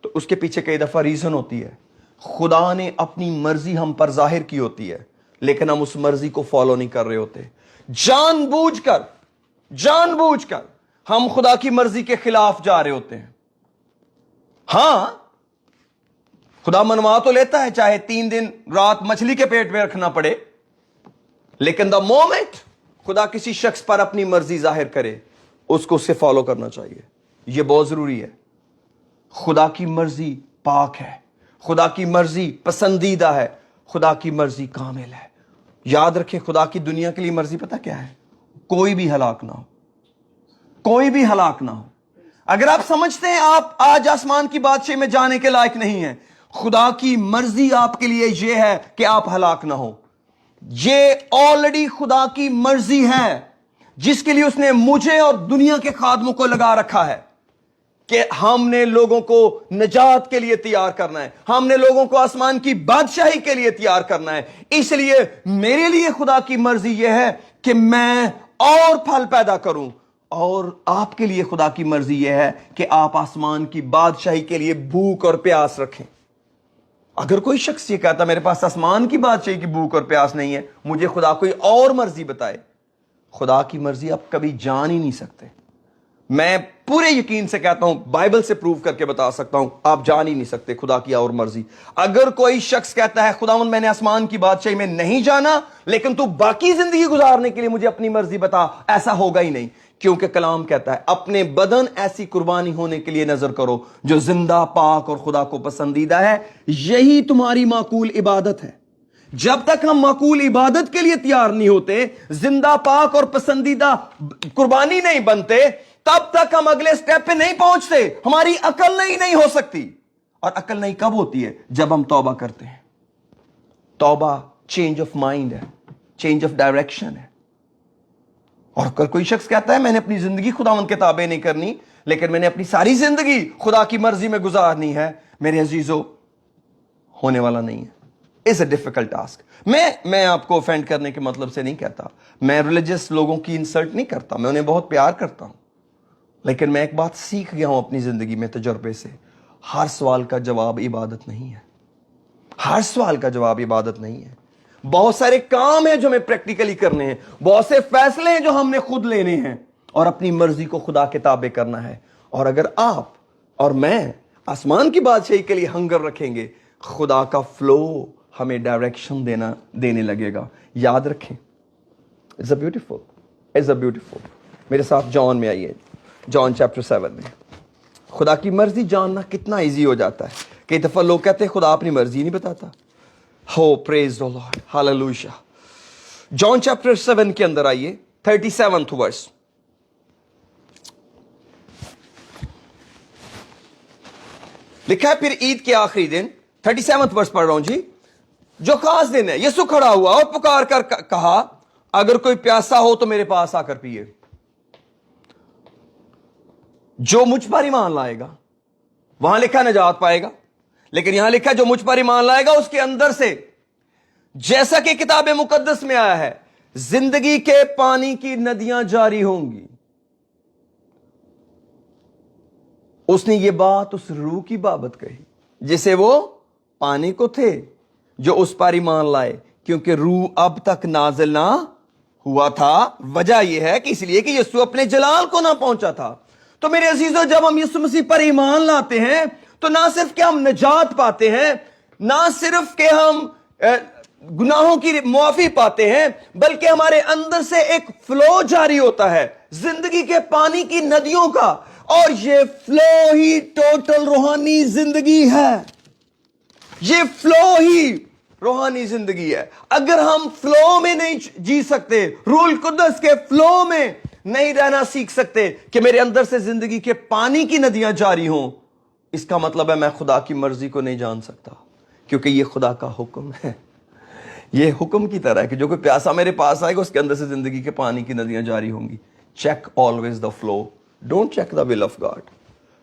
तो उसके पीछे कई दफा रीजन होती है, खुदा ने अपनी मर्जी हम पर जाहिर की होती है, लेकिन हम उस मर्जी को फॉलो नहीं कर रहे होते। जानबूझकर हम खुदा की मर्जी के खिलाफ जा रहे होते हैं। हां, खुदा मनवा तो लेता है, चाहे 3 दिन रात मछली के पेट में रखना पड़े, लेकिन द मोमेंट खुदा किसी शख्स पर अपनी मर्जी जाहिर करे, उसको उससे फॉलो करना चाहिए। यह बहुत जरूरी है। खुदा की मर्जी पाक है, खुदा की मर्जी पसंदीदा है, खुदा की मर्जी कामिल है। याद रखें, खुदा की दुनिया के लिए मर्जी पता क्या है? कोई भी हलाक ना हो, कोई भी हलाक ना हो। अगर आप समझते हैं आप आज आसमान की बादशाही में जाने के लायक नहीं है, खुदा की मर्जी आपके लिए यह है कि आप हलाक ना हो। ये ऑलरेडी खुदा की मर्जी है जिसके लिए उसने मुझे और दुनिया के खादमों को लगा रखा है कि हमने लोगों को निजात के लिए तैयार करना है, हमने लोगों को आसमान की बादशाही के लिए तैयार करना है। इसलिए मेरे लिए खुदा की मर्जी यह है कि मैं और फल पैदा करूं, और आपके लिए खुदा की मर्जी यह है कि आप आसमान की बादशाही के लिए भूख और प्यास रखें। अगर कोई शख्स ये कहता मेरे पास आसमान की बादशाही की भूख और प्यास नहीं है, मुझे खुदा कोई और मर्जी बताए, खुदा की मर्जी आप कभी जान ही नहीं सकते। मैं पूरे यकीन से कहता हूं, बाइबल से प्रूव करके बता सकता हूं, आप जान ही नहीं सकते खुदा की और मर्जी। अगर कोई शख्स कहता है खुदावंद मैंने आसमान की बादशाही में नहीं जाना, लेकिन तू बाकी जिंदगी गुजारने के लिए मुझे अपनी मर्जी बता, ऐसा होगा ही नहीं। क्योंकि कलाम कहता है अपने बदन ऐसी कुर्बानी होने के लिए नजर करो जो जिंदा, पाक और खुदा को पसंदीदा है, यही तुम्हारी माकूल इबादत है। जब तक हम माकूल इबादत के लिए तैयार नहीं होते, जिंदा, पाक और पसंदीदा कुर्बानी नहीं बनते, तब तक हम अगले स्टेप पे नहीं पहुंचते। हमारी अकल नहीं हो सकती। और अकल नहीं कब होती है? जब हम तौबा करते हैं। तौबा चेंज ऑफ माइंड है, चेंज ऑफ डायरेक्शन है। और अगर कोई शख्स कहता है मैंने अपनी जिंदगी खुदावंद के ताबे नहीं करनी, लेकिन मैंने अपनी सारी जिंदगी खुदा की मर्जी में गुजारनी है, मेरे अजीजों, होने वाला नहीं है। It's a difficult task. मैं आपको ऑफेंड करने के मतलब से नहीं कहता, मैं रिलीजियस लोगों की इंसल्ट नहीं करता, मैं उन्हें बहुत प्यार करता हूं, लेकिन मैं एक बात सीख गया हूं अपनी जिंदगी में तजुर्बे से, हर सवाल का जवाब इबादत नहीं है। हर सवाल का जवाब इबादत नहीं है। बहुत सारे काम हैं जो हमें प्रैक्टिकली करने हैं, बहुत से फैसले हैं जो हमने खुद लेने हैं, और अपनी मर्जी को खुदा के ताबे करना है। और अगर आप और मैं आसमान की बादशाही के लिए हंगर रखेंगे, खुदा का फ्लो हमें डायरेक्शन देने लगेगा। याद रखें, इट्स अ ब्यूटीफुल। मेरे साथ जॉन में आइए, जॉन चैप्टर 7 में। खुदा की मर्जी जानना कितना इजी हो जाता है। कई दफा लोग कहते हैं खुदा अपनी मर्जी नहीं बताता। हो praise the Lord, hallelujah. John chapter 7 के अंदर आइए, 37th वर्स। लिखा है फिर ईद के आखिरी दिन, 37th वर्स पढ़ रहा हूं जी, जो खास दिन है, यीशु खड़ा हुआ और पुकार कर कहा अगर कोई प्यासा हो तो मेरे पास आकर पिए। जो मुझ पर ईमान लाएगा, वहां लिखा निजात पाएगा, लेकिन यहां लिखा जो मुझ पर ईमान लाएगा उसके अंदर से, जैसा कि किताब मुकद्दस में आया है, जिंदगी के पानी की नदियां जारी होंगी। उसने ये बात उस रूह की बाबत कही जिसे वो पानी को थे, जो उस पर ईमान लाए, क्योंकि रूह अब तक नाजिल ना हुआ था। वजह यह है कि इसलिए कि यीशु अपने जलाल को ना पहुंचा था। तो मेरे अजीजों, जब हम यीशु मसीह पर ईमान लाते हैं तो ना सिर्फ कि हम निजात पाते हैं, ना सिर्फ कि हम गुनाहों की मुआफी पाते हैं, बल्कि हमारे अंदर से एक फ्लो जारी होता है जिंदगी के पानी की नदियों का, और ये फ्लो ही टोटल रूहानी जिंदगी है। ये फ्लो ही रूहानी जिंदगी है। अगर हम फ्लो में नहीं जी सकते, रूह कुद्दस के फ्लो में नहीं रहना सीख सकते कि मेरे अंदर से जिंदगी के पानी की नदियां जारी हों, इसका मतलब है मैं खुदा की मर्जी को नहीं जान सकता। क्योंकि ये खुदा का हुक्म है। ये हुक्म की तरह है कि जो कोई प्यासा मेरे पास आएगा उसके अंदर से जिंदगी के पानी की नदियां जारी होंगी। Check always the flow, don't check the will of God.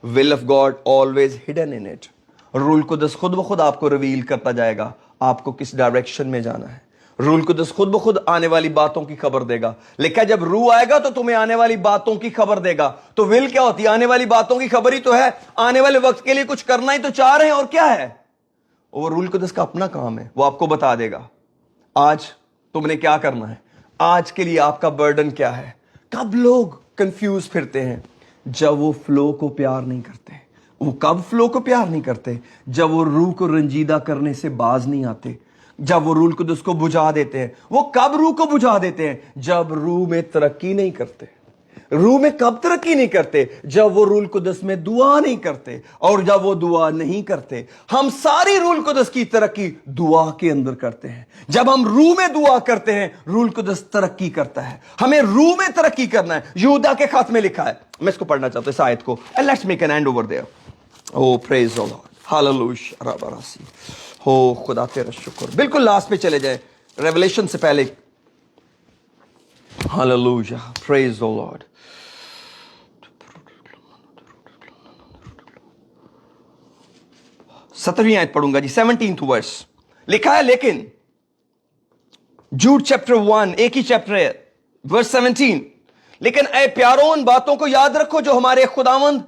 Will of God always hidden in it. रूल कुदस खुद ब खुद आपको रिवील करता जाएगा आपको किस डायरेक्शन में जाना है। रूल कुदस खुद ब खुद आने वाली बातों की खबर देगा। लेकिन जब रूह आएगा तो तुम्हें आने वाली बातों की खबर देगा। तो विल क्या होती है? आने वाली बातों की खबर ही तो है। आने वाले वक्त के लिए कुछ करना ही तो चाह रहे हैं, और क्या है? और रूल कुदस का अपना काम है, वो आपको बता देगा आज तुमने क्या करना है, आज के लिए आपका बर्डन क्या है। कब लोग कंफ्यूज फिरते हैं? जब वो फ्लो को प्यार नहीं करते। वो कब फ्लो को प्यार नहीं करते? जब वो रूह को रंजीदा करने से बाज नहीं आते, जब वो रूल कुदस को बुझा देते हैं। वो कब रूह को बुझा देते हैं? जब रूह में तरक्की नहीं करते। रूह में कब तरक्की नहीं करते? जब वो रूल कुदस में दुआ नहीं करते। और जब वो दुआ नहीं करते, हम सारी रूल कुदस की तरक्की दुआ के अंदर करते हैं। जब हम रूह में दुआ करते हैं, रूल कुदस तरक्की करता है। हमें रूह में तरक्की करना है। यहूदा के खात में लिखा है, मैं इसको पढ़ना चाहता हूं इस आयत को। Let's make an end over there. ओ प्रेज द लॉर्ड, हालेलुया, रबारासी। हो खुदा तेरा शुक्र। बिल्कुल लास्ट पे चले जाए, रेवलेशन से पहले। Hallelujah, praise the Lord. 17वीं आयत पढ़ूंगा जी, 17th वर्स। लिखा है, लेकिन जूड चैप्टर 1, एक ही चैप्टर है, वर्स 17। लेकिन ऐ प्यारों, उन बातों को याद रखो जो हमारे खुदावंद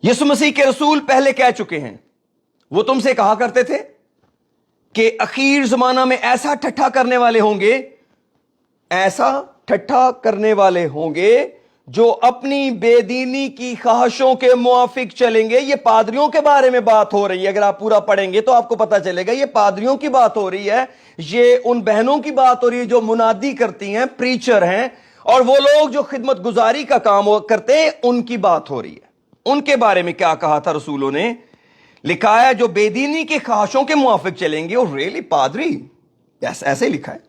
यीशु मसीह के रसूल पहले कह चुके हैं। वो तुमसे कहा करते थे कि अखीर जमाना में ऐसा ठट्ठा करने वाले होंगे, ऐसा ठट्ठा करने वाले होंगे जो अपनी बेदीनी की ख्वाहिशों के मुआफिक चलेंगे। ये पादरियों के बारे में बात हो रही है। अगर आप पूरा पढ़ेंगे तो आपको पता चलेगा ये पादरियों की बात हो रही है। ये उन बहनों की बात हो रही है जो मुनादी करती हैं, प्रीचर हैं, और वो लोग जो खिदमत गुजारी का काम करते हैं, उनकी बात हो रही है। उनके बारे में क्या कहा था रसूलों ने? लिखा है जो बेदीनी की ख्वाहिशों के मुआफिक चलेंगे। और रियली पादरी, ऐसे ही लिखा है।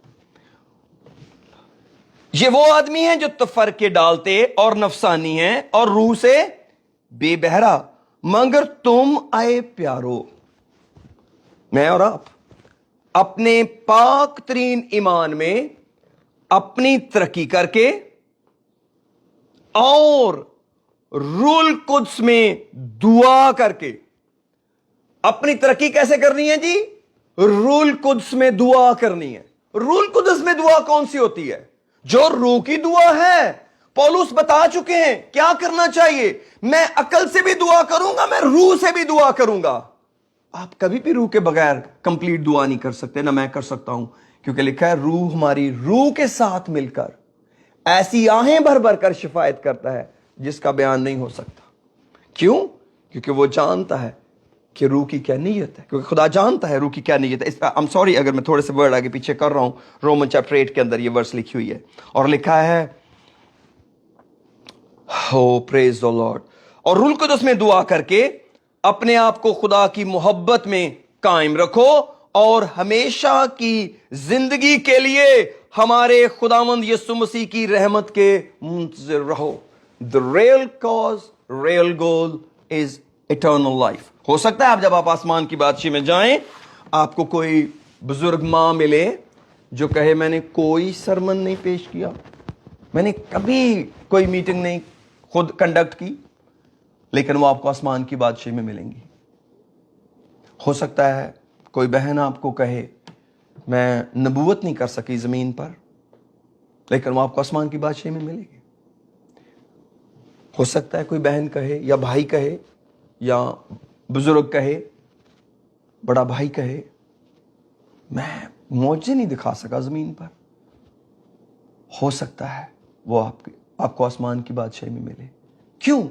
ये वो आदमी हैं जो तफरके डालते और नफसानी हैं और रूह से बेबहरा। मगर तुम आए प्यारो, मैं और आप अपने पाक तरीन ईमान में अपनी तरक्की करके और रूल कुद्स में दुआ करके। अपनी तरक्की कैसे करनी है जी? रूल कुद्स में दुआ करनी है। रूल कुद्स में दुआ कौन सी होती है? जो रूह की दुआ है। पौलुस बता चुके हैं क्या करना चाहिए। मैं अकल से भी दुआ करूंगा, मैं रूह से भी दुआ करूंगा। आप कभी भी रूह के बगैर कंप्लीट दुआ नहीं कर सकते, ना मैं कर सकता हूं, क्योंकि लिखा है रूह हमारी रूह के साथ मिलकर ऐसी आहें भर भर कर शिफायत करता है जिसका बयान नहीं हो सकता। क्यों? क्योंकि वो जानता है कि रूह की क्या नीयत है, क्योंकि खुदा जानता है रूह की क्या नीयत है। आई एम सॉरी अगर मैं थोड़े से वर्ड आगे पीछे कर रहा हूं। रोमन चैप्टर 8 के अंदर ये वर्स लिखी हुई है और लिखा है, हो प्रेज द लॉर्ड, और रूह कुद्स में दुआ करके अपने आप को खुदा की मोहब्बत में कायम रखो और हमेशा की जिंदगी के लिए हमारे खुदावंद यीशु मसीह की रहमत के मुंतज़िर रहो। The real cause, real goal is eternal life. हो सकता है आप जब आप आसमान की बादशाही में जाएं, आपको कोई बुजुर्ग मां मिले जो कहे मैंने कोई सरमन नहीं पेश किया, मैंने कभी कोई मीटिंग नहीं खुद कंडक्ट की, लेकिन वो आपको आसमान की बादशाही में मिलेंगी। हो सकता है कोई बहन आपको कहे मैं नबूवत नहीं कर सकी जमीन पर, लेकिन वो आपको आसमान की बादशाही में मिलेगी। हो सकता है कोई बहन कहे या भाई कहे या बुजुर्ग कहे, बड़ा भाई कहे मैं मौजे नहीं दिखा सका जमीन पर। हो सकता है वो आपको आसमान की बादशाही में मिले। क्यों?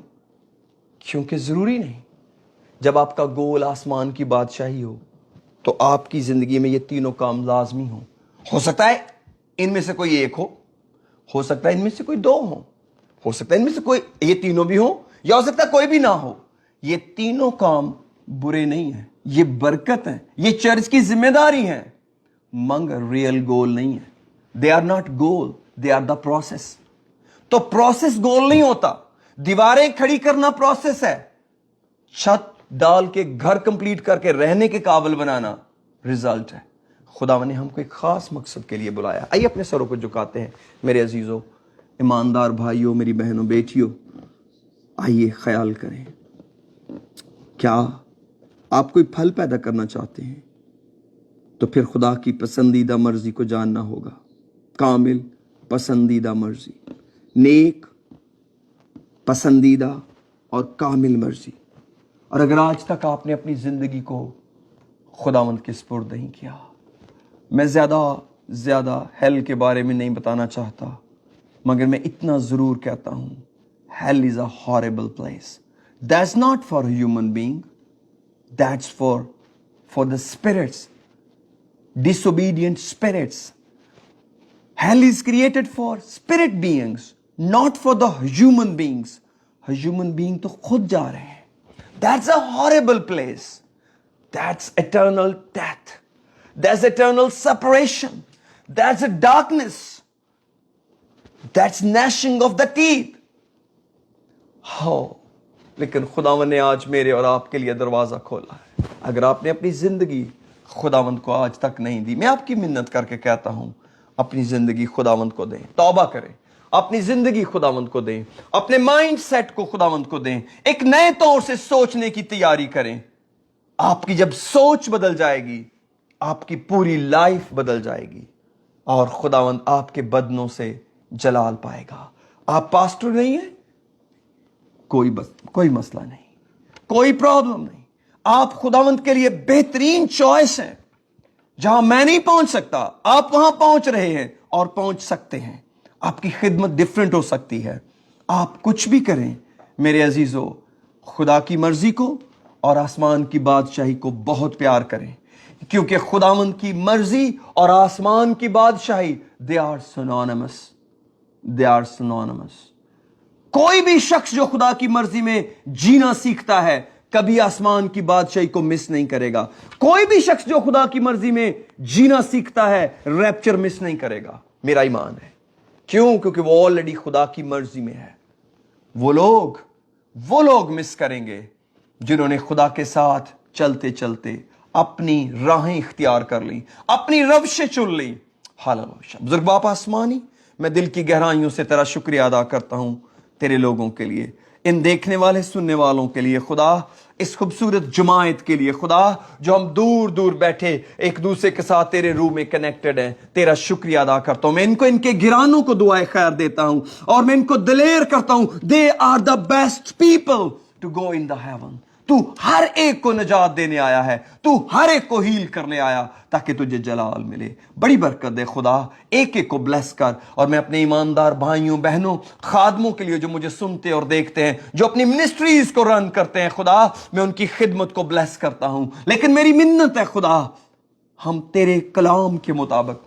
क्योंकि जरूरी नहीं जब आपका गोल आसमान की बादशाही हो तो आपकी जिंदगी में ये तीनों काम लाजमी हो सकता है इनमें से कोई एक हो सकता है इनमें से कोई दो हो सकता है इनमें से कोई ये तीनों भी हो, या हो सकता है कोई भी ना हो। ये तीनों काम बुरे नहीं है, ये बरकत है, ये चर्च की जिम्मेदारी है, मगर रियल गोल नहीं है। They are not goal, they are the process. तो प्रोसेस गोल नहीं होता। दीवारें खड़ी करना प्रोसेस है, छत डाल के घर कंप्लीट करके रहने के काबिल बनाना रिजल्ट है। खुदा ने हमको एक खास मकसद के लिए बुलाया। आइए अपने सरों को झुकाते हैं मेरे अजीजों, ईमानदार भाइयों, मेरी बहनों, बेटियों, आइए ख्याल करें, क्या आप कोई फल पैदा करना चाहते हैं तो फिर खुदा की पसंदीदा मर्जी को जानना होगा। कामिल पसंदीदा मर्जी, नेक पसंदीदा और कामिल मर्जी। और अगर आज तक आपने अपनी जिंदगी को खुदावंद के सुपुर्द नहीं किया, मैं ज्यादा हेल के बारे में नहीं बताना चाहता, मगर मैं इतना जरूर कहता हूं, hell is a horrible place. That's not for human being, that's for the spirits, disobedient spirits. Hell is created for spirit beings, not for the human beings. Human being तो खुद जा रहे हैं। That's a horrible place. That's eternal death. That's eternal separation. That's a darkness. That's gnashing of the teeth. Oh, लेकिन खुदावंद ने आज मेरे और आपके लिए दरवाजा खोला है। अगर आपने अपनी जिंदगी खुदावंद को आज तक नहीं दी, मैं आपकी मिन्नत करके कहता हूं, अपनी जिंदगी खुदावंद को दें, तौबा करें, अपनी जिंदगी खुदावंद को दें, अपने माइंड सेट को खुदावंद को दें, एक नए तौर से सोचने की तैयारी करें। आपकी जब सोच बदल जाएगी, आपकी पूरी लाइफ बदल जाएगी और खुदावंद आपके बदनों से जलाल पाएगा। आप पास्टर नहीं है, कोई मसला नहीं, कोई प्रॉब्लम नहीं, आप खुदावंद के लिए बेहतरीन चॉइस है। जहां मैं नहीं पहुंच सकता, आप वहां पहुंच रहे हैं और पहुंच सकते हैं। आपकी खिदमत डिफरेंट हो सकती है। आप कुछ भी करें मेरे अजीजों, खुदा की मर्जी को और आसमान की बादशाही को बहुत प्यार करें, क्योंकि खुदावंद की मर्जी और आसमान की बादशाही they are synonymous, they are synonymous. कोई भी शख्स जो खुदा की मर्जी में जीना सीखता है कभी आसमान की बादशाही को मिस नहीं करेगा। कोई भी शख्स जो खुदा की मर्जी में जीना सीखता है रैप्चर मिस नहीं करेगा, मेरा ईमान है। क्यों? क्योंकि वो ऑलरेडी खुदा की मर्जी में है। वो लोग मिस करेंगे जिन्होंने खुदा के साथ चलते चलते अपनी राहें इख्तियार कर ली, अपनी रवशें चुन ली। हालेलुया। बुजुर्ग बाप आसमानी, मैं दिल की गहराइयों से तेरा शुक्रिया अदा करता हूं तेरे लोगों के लिए, इन देखने वाले सुनने वालों के लिए खुदा, इस खूबसूरत जमायत के लिए खुदा, जो हम दूर दूर बैठे एक दूसरे के साथ तेरे रूह में कनेक्टेड हैं। तेरा शुक्रिया अदा करता हूं। मैं इनको, इनके गिरानों को दुआए खैर देता हूं और मैं इनको दिलेर करता हूं। They are the best people to go in the heaven. तू हर एक को निजात देने आया है, तू हर एक को हील करने आया ताकि तुझे जलाल मिले। बड़ी बरकत दे खुदा, एक एक को ब्लेस कर। और मैं अपने ईमानदार भाइयों बहनों खादमों के लिए जो मुझे सुनते और देखते हैं, जो अपनी मिनिस्ट्रीज को रन करते हैं खुदा, मैं उनकी खिदमत को ब्लेस करता हूं। लेकिन मेरी मिन्नत है खुदा, हम तेरे कलाम के मुताबिक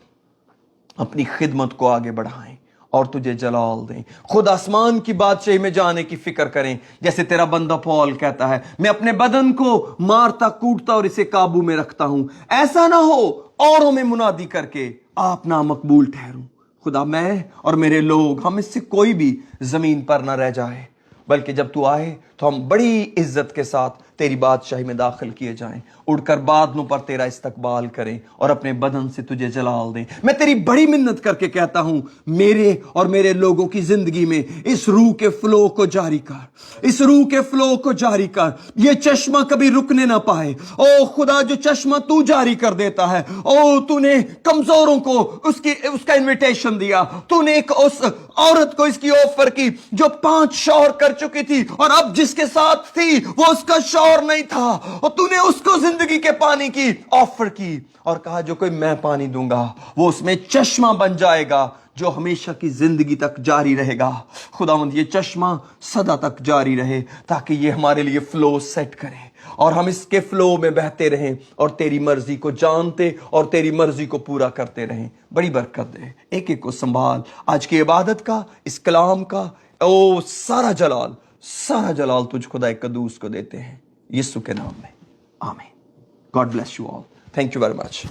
अपनी खिदमत को आगे बढ़ाएं और तुझे जलाल दें। खुद आसमान की बादशाही में जाने की फिक्र करें, जैसे तेरा बंदा पौल कहता है, मैं अपने बदन को मारता कूटता और इसे काबू में रखता हूं। ऐसा ना हो औरों में मुनादी करके आप ना मकबूल ठहरूं। खुदा, मैं और मेरे लोग, हम इससे कोई भी जमीन पर ना रह जाए, बल्कि जब तू आए तो हम बड़ी इज्जत के साथ तेरी बादशाही में दाखिल किए जाएं, उड़कर बादलों पर तेरा इस्तकबाल करें और अपने बदन से तुझे जलाल दें। मैं तेरी बड़ी मिन्नत करके कहता हूं, मेरे और मेरे लोगों की जिंदगी में इस रूह के फ्लो को जारी कर, इस रूह के फ्लो को जारी कर। ये चश्मा कभी रुकने ना पाए। ओ खुदा, जो चश्मा तू जारी कर देता है, ओ तूने कमजोरों को उसका इन्विटेशन दिया। तूने एक उस औरत को इसकी ऑफर की जो 5 शौहर कर चुकी थी और अब जिसके साथ थी वो उसका शौहर नहीं था, और तूने उसको जिंदगी के पानी की ऑफर की और कहा जो कोई मैं पानी दूंगा वो उसमें चश्मा बन जाएगा जो हमेशा की जिंदगी तक जारी रहेगा। खुदावंद, ये चश्मा सदा तक जारी रहे ताकि ये हमारे लिए फ्लो सेट करे और हम इसके फ्लो में बहते रहें और तेरी मर्जी को जानते और तेरी मर्जी को पूरा करते रहें। बड़ी बरकत दे, एक एक को संभाल। आज की इबादत का, इस कलाम का, ओ सारा जलाल तुझ खुदा कदूस को देते हैं, यीशु के नाम में, आमीन। God bless you all. Thank you very much.